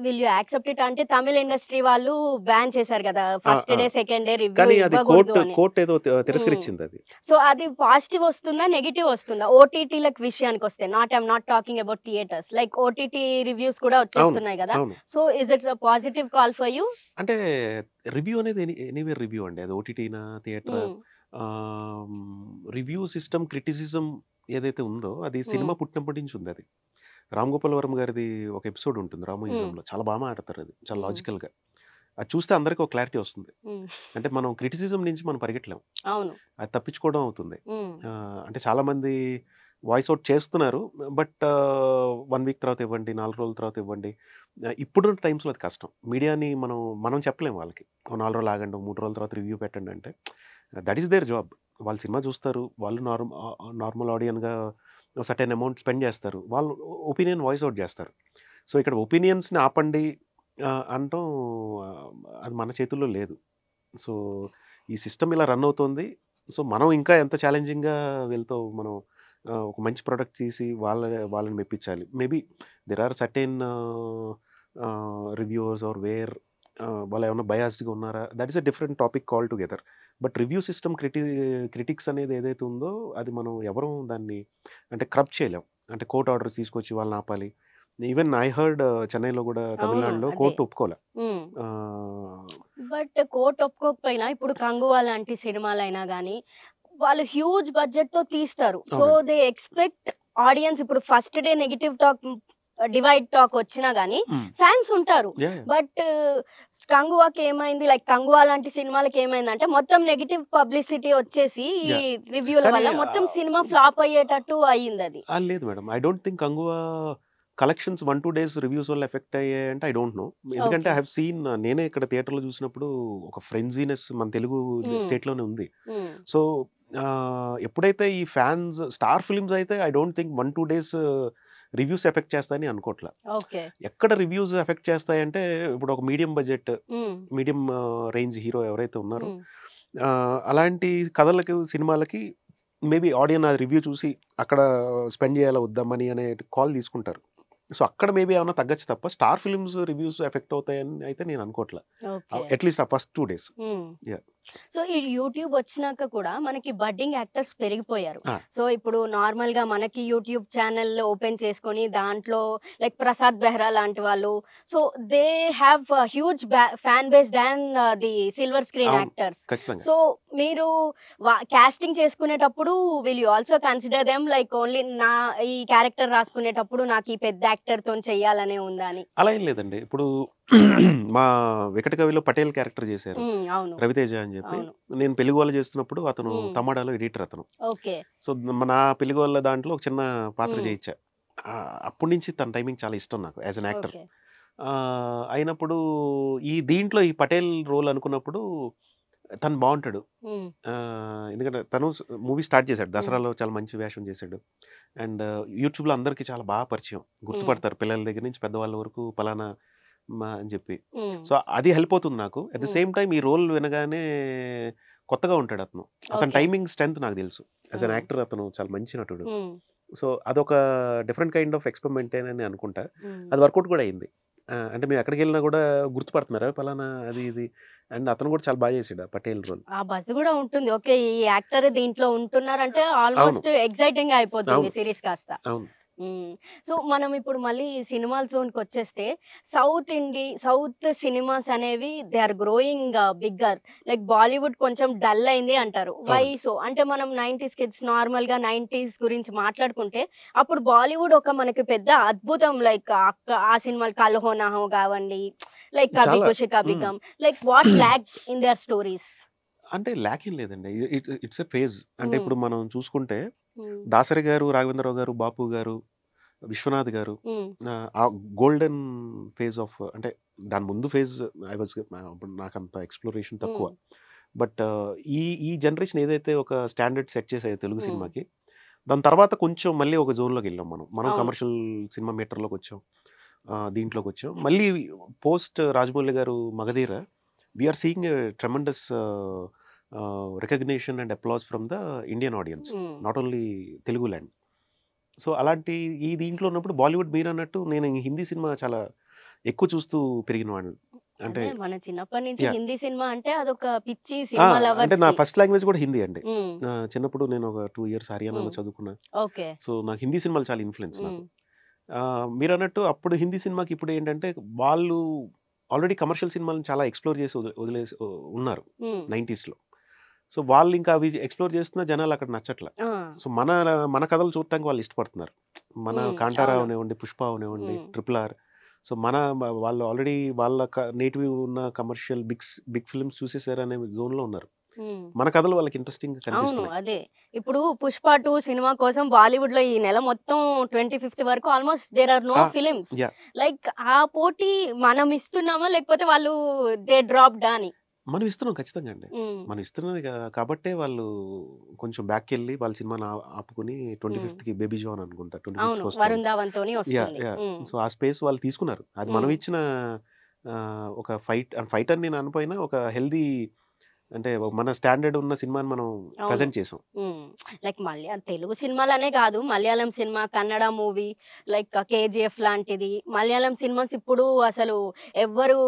will you accept it? అంటే తమిళ ఇండస్ట్రీ వాళ్ళు బ్యాన్ చేశారు కదా, first day second day review ఇవ్వకూడదు అని. కోర్ట్ ఏదో తిరస్కరించింది అది. సో అది పాజిటివ్ వస్తుందా, నెగిటివ్ వస్తుందా? ఓటీటీలకు విషయానికి వస్తే, I'm not talking about theatres, like OTT reviews కూడా వచ్చేస్తున్నాయి కదా. So is it a positive call for you? అంటే రివ్యూ అనేది ఎనీవేర్ రివ్యూ అండి, అది ఓటీటీనా థియేటర్. రివ్యూ సిస్టమ్, క్రిటిసిజం ఏదైతే ఉందో అది సినిమా పుట్టినప్పటి నుంచి ఉంది. అది రామ్ గోపాల్ వర్మ గారిది ఒక ఎపిసోడ్ ఉంటుంది రామోయిజంలో, చాలా బాగా మాట్లాడతారు. అది చాలా లాజికల్గా, అది చూస్తే అందరికీ ఒక క్లారిటీ వస్తుంది. అంటే మనం క్రిటిసిజం నుంచి మనం పరిగెట్టలేము, అది తప్పించుకోవడం అవుతుంది. అంటే చాలా మంది వాయిస్ అవుట్ చేస్తున్నారు, బట్ 1 week తర్వాత ఇవ్వండి, 4 రోజుల తర్వాత ఇవ్వండి. ఇప్పుడున్న టైమ్స్లో అది కష్టం. మీడియాని మనం చెప్పలేము వాళ్ళకి 4 రోజులు ఆగండి, 3 రోజుల తర్వాత రివ్యూ పెట్టండి అంటే. That is their job. వాళ్ళు సినిమా చూస్తారు, వాళ్ళు నార్మల్ ఆడియన్గా సర్టెన్ అమౌంట్ స్పెండ్ చేస్తారు, వాళ్ళు ఒపీనియన్ వాయిస్ అవుట్ చేస్తారు. సో ఇక్కడ ఒపీనియన్స్ని ఆపండి అనటం అది మన చేతుల్లో లేదు. సో ఈ సిస్టమ్ ఇలా రన్ అవుతుంది. సో మనం ఇంకా ఎంత ఛాలెంజింగ్గా వెళ్తూ మనం ఒక మంచి ప్రొడక్ట్ తీసి వాళ్ళని మెప్పించాలి. Maybe there are certain reviewers or where వాళ్ళు ఏమైనా బయాస్డ్గా ఉన్నారా, that is a different topic all together. But review system critics అనేది ఏదైతే ఉందో అది మనం ఎవరు దాన్ని అంటే క్రబ్ చేయలేం. అంటే కోర్ట్ ఆర్డర్స్ తీసుకొచ్చి వాళ్ళని ఆపాలి. ఈవెన్ ఐ హర్డ్ చెన్నైలో కూడా తమిళనాడులో కోర్టు ఒప్పుకోలే. బట్ కోర్ట్ ఒప్పుకోకపోయినా ఇప్పుడు కంగువా లాంటి సినిమాలైనా కానీ వాళ్ళు హ్యూజ్ బడ్జెట్ తో తీస్తారు. సో దే ఎక్స్పెక్ట్ ఆడియన్స్ ఇప్పుడు first day negative talk divide talk వచ్చినా గానీ ఫ్యాన్స్ ఉంటారు. బట్ కంగువాకి ఏమైంది, లైక్ కంగువా లాంటి సినిమాలకి ఏమైందంటే మొత్తం నెగిటివ్ పబ్లిసిటీ వచ్చేసి ఈ రివ్యూల వల్ల మొత్తం సినిమా ఫ్లాప్ అయ్యేటట్టు అయ్యింది. అది లేదు madam, I don't think Kanguva collections 1-2 days reviews వల్ల ఎఫెక్ట్ అయ్యాయి అంటే ఐ డోంట్ నో. ఎందుకంటే ఐ హావ్ సీన్, నేనే ఇక్కడ థియేటర్లో చూసినప్పుడు ఒక ఫ్రెండ్జీనెస్ మన తెలుగు స్టేట్లోనే ఉంది. సో ఎప్పుడైతే ఈ ఫ్యాన్స్ స్టార్ ఫిల్మ్స్ అయితే I don't think 1-2 days reviews effect చేస్తాయని అనుకోవట్లా. ఎక్కడ రివ్యూస్ ఎఫెక్ట్ చేస్తాయంటే ఇప్పుడు ఒక medium budget medium range hero ఎవరైతే ఉన్నారో అలాంటి కథలకి సినిమాలకి మేబీ ఆడియన్స్ ఆ రివ్యూ చూసి అక్కడ స్పెండ్ చేయాలా వద్దామని అనే కాల్ తీసుకుంటారు. సో అక్కడ మేబీ ఏమైనా తగ్గచ్చు తప్ప స్టార్ ఫిల్మ్స్ రివ్యూస్ ఎఫెక్ట్ అవుతాయని అయితే నేను అనుకోవట్లే, అట్లీస్ట్ ఆ ఫస్ట్ 2 days. సో ఈ యూట్యూబ్ వచ్చినాక కూడా మనకి బడ్డింగ్ యాక్టర్స్ పెరిగిపోయారు. సో ఇప్పుడు నార్మల్ గా మనకి యూట్యూబ్ ఛానల్ ఓపెన్ చేసుకొని దాంట్లో లైక్ ప్రసాద్ బెహ్రా లాంటి వాళ్ళు, so they have huge fan base than the silver screen actors. So మీరు కాస్టింగ్ చేసుకునేటప్పుడు will you also consider them like only నా ఈ క్యారెక్టర్ రాసుకునేటప్పుడు నాకు ఈ పెద్ద యాక్టర్ తో చెయ్యాలనే ఉందా అని? అలా ఏం లేదండి. ఇప్పుడు మా వెంకట కవిలో పటేల్ క్యారెక్టర్ చేశారు రవితేజ అని చెప్పి. నేను పెళ్లిగోల చేస్తున్నప్పుడు అతను తమాడాలో ఎడిటర్ అతను. సో నా పెళ్లిగోల దాంట్లో ఒక చిన్న పాత్ర చేయించా. అప్పటి నుంచి తన టైమింగ్ చాలా ఇష్టం నాకు యాజ్ అన్ యాక్టర్. అయినప్పుడు ఈ దీంట్లో ఈ పటేల్ రోల్ అనుకున్నప్పుడు తను బాగుంటాడు. ఎందుకంటే తను మూవీ స్టార్ట్ చేశాడు దసరాలో, చాలా మంచి వేషం చేశాడు. అండ్ యూట్యూబ్లో అందరికీ చాలా బాగా పరిచయం, గుర్తుపడతారు పిల్లల దగ్గర నుంచి పెద్దవాళ్ళ వరకు పలానా అని చెప్పి. సో అది హెల్ప్ అవుతుంది నాకు. అట్ ద సేమ్ టైం ఈ రోల్ వినగానే కొత్తగా ఉంటాడు అతను. అతని టైమింగ్ స్ట్రెంత్ నాకు తెలుసు. యాజ్ అన్ యాక్టర్ అతను చాలా మంచి నటుడు. సో అదొక డిఫరెంట్ కైండ్ ఆఫ్ ఎక్స్పెరిమెంట్ అని అనుకుంటా. అది వర్కౌట్ కూడా అయింది. అంటే మేము ఎక్కడికి వెళ్ళినా కూడా గుర్తుపడుతున్నారా పలానా అది ఇది. అండ్ అతను కూడా చాలా బాగా చేసాడు ఆ పటేల్ రోల్. ఆ బజ్ కూడా ఉంటుంది. ఓకే, ఈ యాక్టర్ దీంట్లో ఉంటున్నారంటే ఆల్మోస్ట్ ఎక్సైటింగ్ అయిపోతుంది సిరీస్ కాస్త. అవును. సో మనం ఇప్పుడు మళ్ళీ సినిమాల జోన్కి వచ్చేస్తే సౌత్ సినిమాస్ అనేవి they are growing bigger. Like Bollywood కొంచెం డల్ అయింది అంటారు. వై సో అంటే మనం 90s కిడ్స్ నార్మల్ గా 90s గురించి మాట్లాడుకుంటే అప్పుడు బాలీవుడ్ ఒక మనకి పెద్ద అద్భుతం. లైక్ ఆ సినిమాలు కల్ హో నా హో కావండి, like Kabhi Khushi Kabhi Gham, like what lack in their stories. అంటే ల్యాక్ ఏం లేదండి, ఇట్స్ ఎ ఫేజ్. అంటే ఇప్పుడు మనం చూసుకుంటే దాసరి గారు, రాఘవేంద్రరావు గారు, బాపు గారు, విశ్వనాథ్ గారు ఆ గోల్డెన్ ఫేజ్ ఆఫ్, అంటే దాని ముందు ఫేజ్ నాకు అంత ఎక్స్ప్లోరేషన్ తక్కువ. బట్ ఈ జనరేషన్ ఏదైతే ఒక స్టాండర్డ్ సెట్ చేసాయో తెలుగు సినిమాకి, దాని తర్వాత కొంచెం మళ్ళీ ఒక జోన్లోకి వెళ్ళాం మనం కమర్షియల్ సినిమా మీటర్లోకి వచ్చాం, దీంట్లోకి వచ్చాం. మళ్ళీ పోస్ట్ రాజమౌళి గారు Magadheera we are seeing a tremendous recognition and applause from the Indian audience, not only Telugu land. So అలాంటి ఈ దీంట్లో ఉన్నప్పుడు బాలీవుడ్ మీరు అన్నట్టు నేను హిందీ సినిమా చాలా ఎక్కువ చూస్తూ పెరిగిన వాడిని. అంటే మన చిన్నప్పటి నుంచి హిందీ సినిమా అంటే అదొక పిచ్చి సినిమా లవర్స్. అంటే నా ఫస్ట్ లాంగ్వేజ్ కూడా హిందీ అండి. చిన్నప్పుడు నేను ఒక 2 years హర్యానాలో చదువుకున్నా. సో నాకు హిందీ సినిమాలు చాలా ఇన్ఫ్లుయెన్స్ నాకు. మీరు అన్నట్టు అప్పుడు హిందీ సినిమాకి ఇప్పుడు ఏంటంటే వాళ్ళు ఆల్రెడీ కమర్షియల్ సినిమాలను చాలా ఎక్స్ప్లోర్ చేసి వదిలేసి ఉన్నారు 90s లో. సో వాళ్ళు ఇంకా అవి ఎక్స్ప్లోర్ చేస్తున్న జనాలు అక్కడ నచ్చట్ల. సో మన కథలు చూడటానికి వాళ్ళు ఇష్టపడుతున్నారు. మన కాంటారా అవనివ్వండి, పుష్ప అవనివ్వండి, RRR. సో వాళ్ళు ఆల్రెడీ వాళ్ళ నేటివ్ ఉన్న కమర్షియల్ బిగ్ ఫిల్మ్స్ చూసేసారు అనే జోన్ లో ఉన్నారు. మన కథలు వాళ్ళకి ఇంట్రెస్టింగ్ కనిపిస్తున్నాయి. అదే ఇప్పుడు పుష్ప 2 సినిమా కోసం బాలీవుడ్ లో ఈ నెల మొత్తం 25th వరకు almost there are no films. Like ఆ పోటీ మనం ఇస్తున్నామా లేకపోతే వాళ్ళు దే డ్రాప్ డాని? మనం ఇస్తున్నాం ఖచ్చితంగా అండి. మనం ఇస్తున్నాం కాబట్టే వాళ్ళు కొంచెం బ్యాక్ వెళ్ళి వాళ్ళ సినిమాని ఆపుకుని 25th కి బేబీ జాన్ అనుకుంటా 25th. సో ఆ స్పేస్ వాళ్ళు తీసుకున్నారు. అది మనం ఇచ్చిన ఒక ఫైటర్ నేను అనిపోయినా ఒక హెల్దీ అంటే మన స్టాండర్డ్ ఉన్న సినిమాని మనం ప్రెజెంట్ చేసాం. లైక్ తెలుగు సినిమాలనే కాదు, Malayalam cinema, Kannada movie like KGF లాంటిది, మలయాళం సినిమాస్ ఇప్పుడు అసలు ఎవ్వరు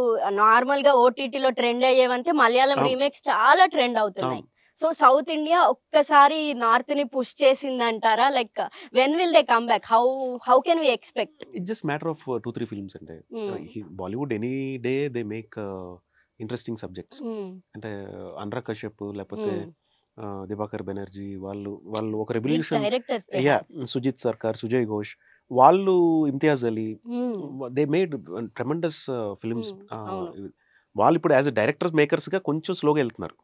నార్మల్ గా ఓటీటీలో ట్రెండ్ అయ్యేవంటే మలయాళం రీమేక్స్ చాలా ట్రెండ్ అవుతున్నాయి. సో సౌత్ ఇండియా ఒక్కసారి నార్త్ ని పుష్ చేసిందంటారా? Like when will they come back? How can we expect? It's just matter of 2-3 films అంటే Bollywood any day they make interesting subjects. అంటే అనురాగ్ కశ్యప్ లేకపోతే దివాకర్ బెనర్జీ వాళ్ళు ఒక రెవల్యూషన్, సుజిత్ సర్కార్, సుజయ్ ఘోష్, వాళ్ళు Imtiaz Ali, they made tremendous films. వాళ్ళు ఇప్పుడు యాజ్ ఎ డైరెక్టర్స్ మేకర్స్ గా కొంచెం స్లోగా వెళ్తున్నారు.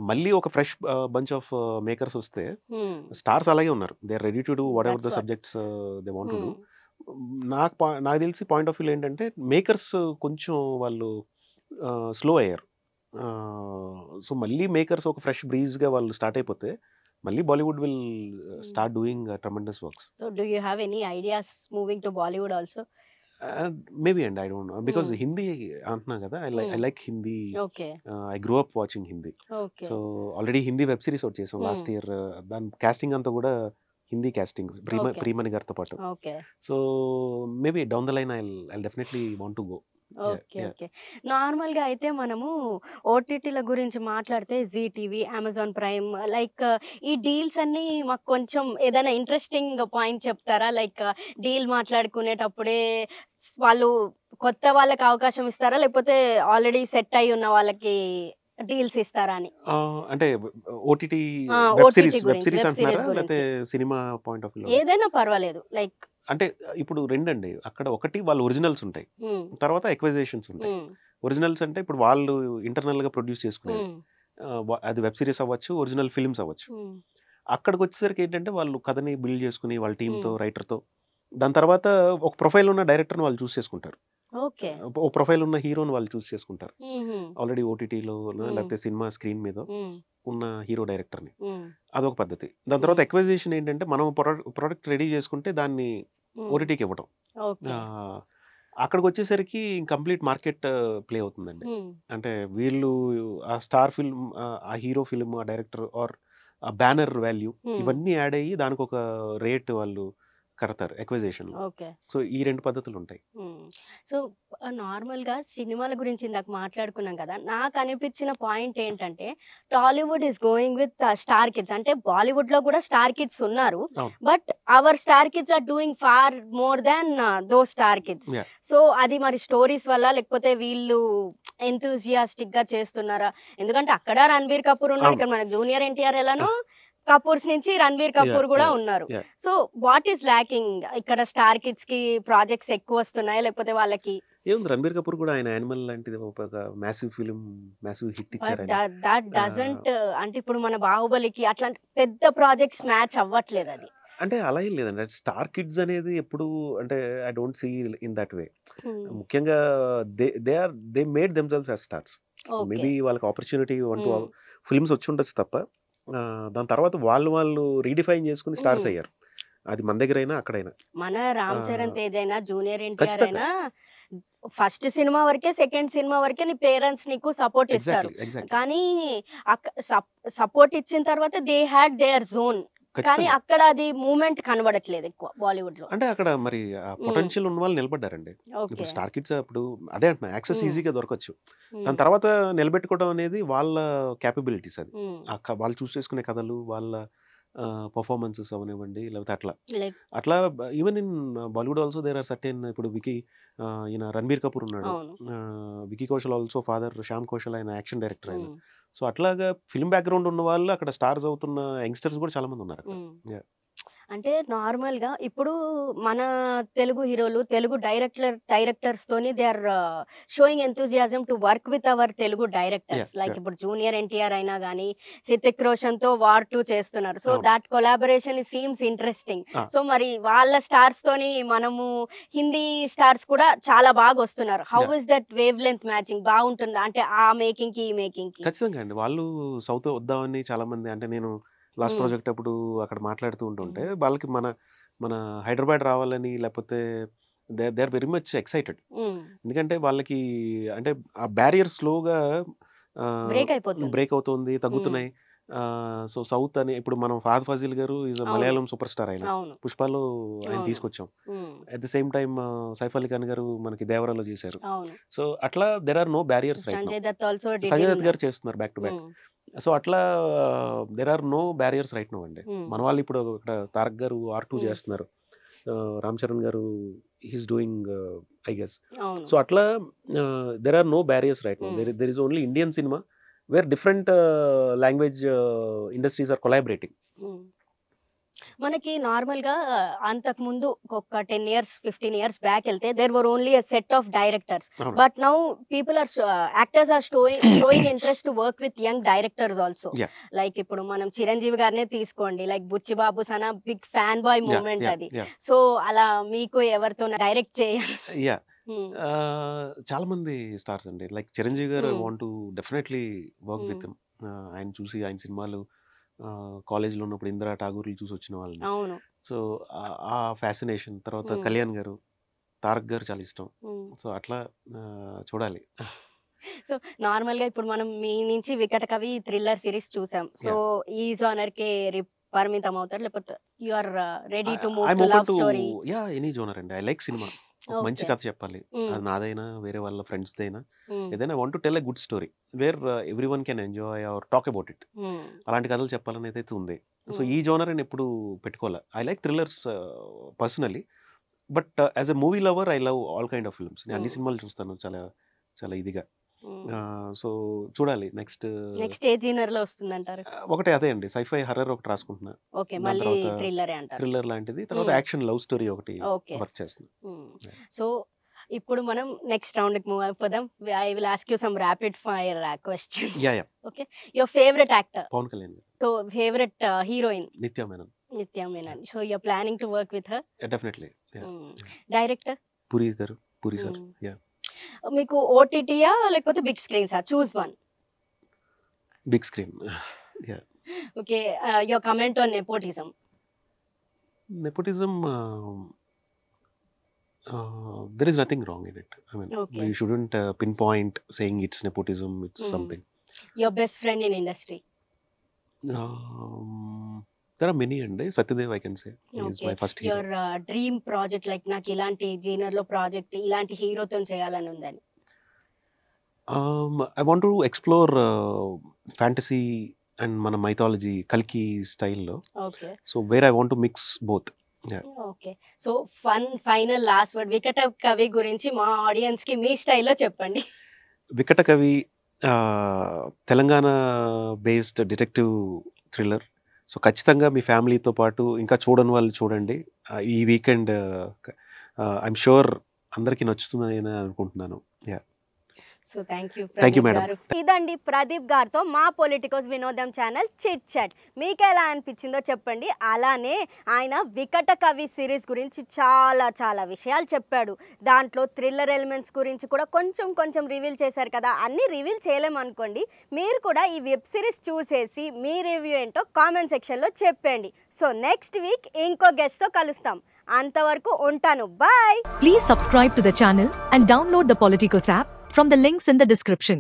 మళ్ళీ ఒక ఫ్రెష్ బంచ్ ఆఫ్ మేకర్స్ వస్తే స్టార్స్ అలాగే ఉన్నారు. They are ready to do whatever the subjects they want to do. నాకు తెలిసి పాయింట్ ఆఫ్ వ్యూ ఏంటంటే మేకర్స్ కొంచెం వాళ్ళు స్లో అయ్యారు. సో మళ్ళీ మేకర్స్ ఒక ఫ్రెష్ బ్రీజ్గా వాళ్ళు స్టార్ట్ అయిపోతే మళ్ళీ Bollywood will start doing tremendous works. So do you have any ideas moving to Bollywood also? Maybe and I don't know, because Hindi అంటున్నా కదా, I like Hindi. I grow up watching Hindi. So already Hindi web series ఒకటి చేసాం లాస్ట్ ఇయర్. దాని కాస్టింగ్ అంతా కూడా హిందీ కాస్టింగ్, ప్రియమణి గారితో పాటు. So maybe down the line I definitely want to go. Okay. Normal గా అయితే మనము ఓటీటీల గురించి మాట్లాడితే Zee TV, Amazon Prime, like ఈ డీల్స్ అన్ని మాకు కొంచెం ఏదైనా ఇంట్రెస్టింగ్ పాయింట్ చెప్తారా? లైక్ డీల్ మాట్లాడుకునేటప్పుడే వాళ్ళు కొత్త వాళ్ళకి అవకాశం ఇస్తారా, లేకపోతే ఆల్రెడీ సెట్ అయి ఉన్న వాళ్ళకి డీల్స్ ఇస్తారా అని? అంటే ఓటీటీ వెబ్ సిరీస్ అంటున్నారా, లేకపోతే సినిమా పాయింట్ ఆఫ్ వ్యూ? ఏదైనా పర్వాలేదు. లైక్ అంటే ఇప్పుడు రెండండి, అక్కడ ఒకటి వాళ్ళు ఒరిజినల్స్ ఉంటాయి, తర్వాత ఎక్వైజేషన్స్ ఉంటాయి. ఒరిజినల్స్ అంటే ఇప్పుడు వాళ్ళు ఇంటర్నల్ గా ప్రొడ్యూస్ చేసుకునేది, అది వెబ్ సిరీస్ అవ్వచ్చు, ఒరిజినల్ ఫిల్మ్స్ అవ్వచ్చు. అక్కడికి వచ్చేసరికి ఏంటంటే వాళ్ళు కథని బిల్డ్ చేసుకుని వాళ్ళ టీంతో, రైటర్తో, దాని తర్వాత ఒక ప్రొఫైల్ ఉన్న డైరెక్టర్ని వాళ్ళు చూస్ చేసుకుంటారు, ఒక ప్రొఫైల్ ఉన్న హీరోని వాళ్ళు చూస్ చేసుకుంటారు. ఆల్రెడీ ఓటీటీలో లేకపోతే సినిమా స్క్రీన్ మీద ఉన్న హీరో డైరెక్టర్ని, అదొక పద్ధతి. దాని తర్వాత ఎక్వైజేషన్ ఏంటంటే మనం ప్రొడక్ట్ రెడీ చేసుకుంటే దాన్ని ఓటీటీకి ఇవ్వడం. అక్కడికి వచ్చేసరికి కంప్లీట్ మార్కెట్ ప్లే అవుతుందండి. అంటే వీళ్ళు ఆ స్టార్ ఫిల్మ్, ఆ హీరో ఫిల్మ్, ఆ డైరెక్టర్ ఆర్ ఆ బ్యానర్ వాల్యూ ఇవన్నీ యాడ్ అయ్యి దానికి ఒక రేట్ వాళ్ళు కడతారు ఎక్వైజేషన్ లో. సో ఈ రెండు పద్ధతులు ఉంటాయి. సో నార్మల్ గా సినిమాల గురించి ఇందాక మాట్లాడుకున్నాం కదా, నాకు అనిపించిన పాయింట్ ఏంటంటే Tollywood is going with star kids. అంటే బాలీవుడ్ లో కూడా స్టార్ కిడ్స్ ఉన్నారు, but our star kids are doing far more than those star kids. So అది మరి స్టోరీస్ వల్ల, లేకపోతే వీళ్ళు ఎంతూజియాస్టిక్ గా చేస్తున్నారా? ఎందుకంటే అక్కడ రణబీర్ కపూర్ ఉన్నారు, ఇక్కడ మనకు జూనియర్ ఎన్టీఆర్ ఎలానో కపూర్స్ నుంచి రణబీర్ కపూర్ కూడా ఉన్నారు. సో వాట్ ఈస్ లాకింగ్ ఇక్కడ? స్టార్ కిడ్స్ కి ప్రాజెక్ట్స్ ఎక్కువ వస్తున్నాయా, లేకపోతే వాళ్ళకి ఏముంది? రణబీర్ కపూర్ కూడా ఆయన యానిమల్ లాంటిది ఒక మ్యాసివ్ ఫిల్మ్, మ్యాసివ్ హిట్ ఇచ్చారు. దట్ డజంట్, అంటే ఇప్పుడు మన బాహుబలికి అట్లాంటి పెద్ద ప్రాజెక్ట్స్ మ్యాచ్ అవ్వట్లేదు. అది అంటే అలా ఏం లేదండి. స్టార్ కిడ్స్ అనేది ఎప్పుడు అంటే I don't see in that way. ముఖ్యంగా they made themselves as stars. Maybe వాళ్ళకి ఆపర్చునిటీ 1-2 ఫిల్మ్స్ వచ్చి ఉండొచ్చు తప్ప, దాని తర్వాత వాళ్ళు రీడిఫైన్ చేసుకుని స్టార్స్ అయ్యారు. అది మన దగ్గర అయినా అక్కడైనా. మన రామ్ చరణ్ తేజ్ అయినా, జూనియర్ ఎన్టీఆర్ అయినా ఫస్ట్ సినిమా వరకే, సెకండ్ సినిమా వరకే నీ పేరెంట్స్ నీకు సపోర్ట్ ఇస్తారు. కానీ సపోర్ట్ ఇచ్చిన తర్వాత దే హ్యాడ్ దేర్ జోన్. కానీ అక్కడ అది మూమెంట్ కనబడట్లేదు ఎక్కువ బాలీవుడ్ లో. అంటే అక్కడ మరి పొటెన్షియల్ ఉన్న వాళ్ళు నిలబడ్డారండి. ఇప్పుడు స్టార్ కిడ్స్ అప్పుడు అదే అంటున్నా, యాక్సెస్ ఈజీగా దొరకచ్చు. దాని తర్వాత నిలబెట్టుకోవడం అనేది వాళ్ళ క్యాపబిలిటీస్. అది వాళ్ళు చూస్ చేసుకునే కథలు, వాళ్ళ పర్ఫార్మెన్సెస్ అవనివ్వండి, లేకపోతే అట్లా even in Bollywood also there are certain. ఇప్పుడు ఈయన రణబీర్ కపూర్ ఉన్నాడు, వికీ కౌశల్ ఆల్సో ఫాదర్ శ్యామ్ కౌశల్, ఆయన యాక్షన్ డైరెక్టర్ ఆయన. సో అట్లాగా ఫిల్మ్ బ్యాక్గ్రౌండ్ ఉన్న వాళ్ళు అక్కడ స్టార్స్ అవుతున్న యంగ్స్టర్స్ కూడా చాలా మంది ఉన్నారు. అంటే నార్మల్ గా ఇప్పుడు మన తెలుగు హీరోలు, తెలుగు డైరెక్టర్స్ తోని they are showing enthusiasm to work with our Telugu directors. Like ఇప్పుడు జూనియర్ ఎన్టీఆర్ అయినా గానీ హృతిక్ రోషన్ తో వార్ 2 చేస్తున్నారు. So that collaboration seems interesting. So మరి వాళ్ళ స్టార్స్ తోని మనము హిందీ స్టార్స్ కూడా చాలా బాగా వస్తున్నారు. How is that wave length matching? బాగుంటుందా? అంటే ఆ మేకింగ్ కి ఈ మేకింగ్ కి? ఖచ్చితంగా అండి. వాళ్ళు సౌత్ వద్దామని చాలా మంది, అంటే నేను లాస్ట్ ప్రాజెక్ట్ అప్పుడు అక్కడ మాట్లాడుతూ ఉంటుంటే వాళ్ళకి మన హైదరాబాద్ రావాలని, లేకపోతే they are very much excited. ఎందుకంటే వాళ్ళకి అంటే ఆ బ్యారియర్ స్లోగా బ్రేక్ అవుతుంది, తగ్గుతున్నాయి. సో సౌత్ అని ఇప్పుడు మనం ఫహద్ ఫాజిల్ గారు ఈజ్ మలయాళం సూపర్ స్టార్, ఆయన పుష్పలో ఆయన తీసుకొచ్చాం. At the same time Saif Ali Khan గారు మనకి దేవరాలో చేశారు. సో అట్లా there are no barriers right now. Sanjay Dutt గారు చేస్తున్నారు బ్యాక్ టు బ్యాక్. సో అట్లా there are no barriers right now అండి. మన వాళ్ళు ఇప్పుడు ఇక్కడ తారక్ గారు R2 చేస్తున్నారు, రామ్ చరణ్ గారు he's doing I guess. So అట్లా there are no barriers right now. There is only Indian cinema where different language industries are collaborating. మనకి నార్మల్ గా అంతకు ముందు ఒక 10 years 15 years బ్యాక్ వెళ్తే there were only a set of directors, but now people are actors are showing interest to work with young directors also. Like ఇప్పుడు మనం చిరంజీవి గారినే తీసుకోండి, like Buchi Babu Sana big fan boy moment అది. సో అలా మీకు ఎవరితో డైరెక్ట్ చేయాలి? చాలా మంది స్టార్స్ అండి, లైక్ చిరంజీవి గారు I want to definitely work with him. ఆయన చూసి ఆయన సినిమాలు కాలేజ్లో ఉన్నప్పుడు ఇందిరా ఠాగూర్లు చూసి వచ్చిన వాళ్ళని. సో ఆ ఫ్యాసినేషన్. తర్వాత కళ్యాణ్ గారు, తారక్ గారు చాలా ఇష్టం. సో అట్లా చూడాలి. సో నార్మల్ గా ఇప్పుడు మనం మీ నుంచి వికట కవి థ్రిల్లర్ సిరీస్ చూసాం. సో ఈ జోనర్ కి పరిమితం అవుతారు, లేకపోతే you are ready to move to love story? Yeah, any genre అండి. I like cinema. మంచి కథ చెప్పాలి, అది నాదైనా వేరే వాళ్ళ ఫ్రెండ్స్ దైనా ఏదైనా. Want to tell a good story where every one can enjoy or talk about it. అలాంటి కథలు చెప్పాలని అయితే ఉంది. సో ఈ జోనర్ అని ఎప్పుడు పెట్టుకోవాలి. I like thrillers personally, but as a movie lover I love all kind of films. నేను అన్ని సినిమాలు చూస్తాను చాలా చాలా ఇదిగా. సో చూడాలి నెక్స్ట్ ఏ జీనర్ లో వస్తుందంటారు? ఒకటే అదే అండి, సైఫై హర్రర్ ఒకటి రాసుకుంటున్నా, థ్రిల్లర్ లాంటిది. తర్వాత యాక్షన్ లవ్ స్టోరీ ఒకటి వర్క్ చేస్తున్నా. సో ఇప్పుడు మనం నెక్స్ట్ రౌండ్ కి మూవ్ అయిపోదాం. I will ask you some rapid fire questions. Okay, your favourite actor? Pavan Kalyan. So favourite heroine? Nithya Menon. So you are planning to work with her? Definitely. Director? Puri గారు, పూరి సార్. మీకు ఓటీటీయా లేకపోతే బిగ్ స్క్రీన్సా? Choose one. Big screen. Okay, your comment on nepotism? Nepotism, there is nothing wrong in it. I mean, you shouldn't pinpoint saying it's nepotism, it's something. Your best friend in industry? There are many, and Satyadev I can say. He is my first hero. Your dream project, like నాకు ఇలాంటి జీనర్ లో ప్రాజెక్ట్ ఇలాంటి హీరోతో చేయాలని ఉందని? I want to explore fantasy and మన mythology, Kalki style. Okay. So where I want to mix both. Okay, so final last word Vikata Kavi గురించి మా ఆడియన్స్ కి మీ స్టైల్లో చెప్పండి. వికట కవి Telangana based detective thriller. So ఖచ్చితంగా మీ ఫ్యామిలీతో పాటు ఇంకా చూడని వాళ్ళు చూడండి. ఈ వీకెండ్ ఐఎమ్ షూర్ అందరికీ నచ్చుతుందని నేను అనుకుంటున్నాను. So thank you madam. ఇదండి ప్రదీప్ గారితో మా పొలిటికోస్ వినోదం ఛానల్ చిట్ చాట్. మీకు ఎలా అనిపించిందో చెప్పండి. అలానే ఆయన వికట కవి సిరీస్ గురించి చాలా చాలా విషయాలు చెప్పాడు. దాంట్లో థ్రిల్లర్ ఎలిమెంట్స్ గురించి కూడా కొంచెం రివీల్ చేశారు కదా. అన్నీ రివీల్ చేయలేమనుకోండి. మీరు కూడా ఈ వెబ్ సిరీస్ చూసేసి మీ రివ్యూ ఏంటో కామెంట్ సెక్షన్లో చెప్పండి. సో నెక్స్ట్ వీక్ ఇంకో గెస్ట్తో కలుస్తాం. అంతవరకు ఉంటాను. Bye. Please subscribe to the channel and download the Politicos app from the links in the description.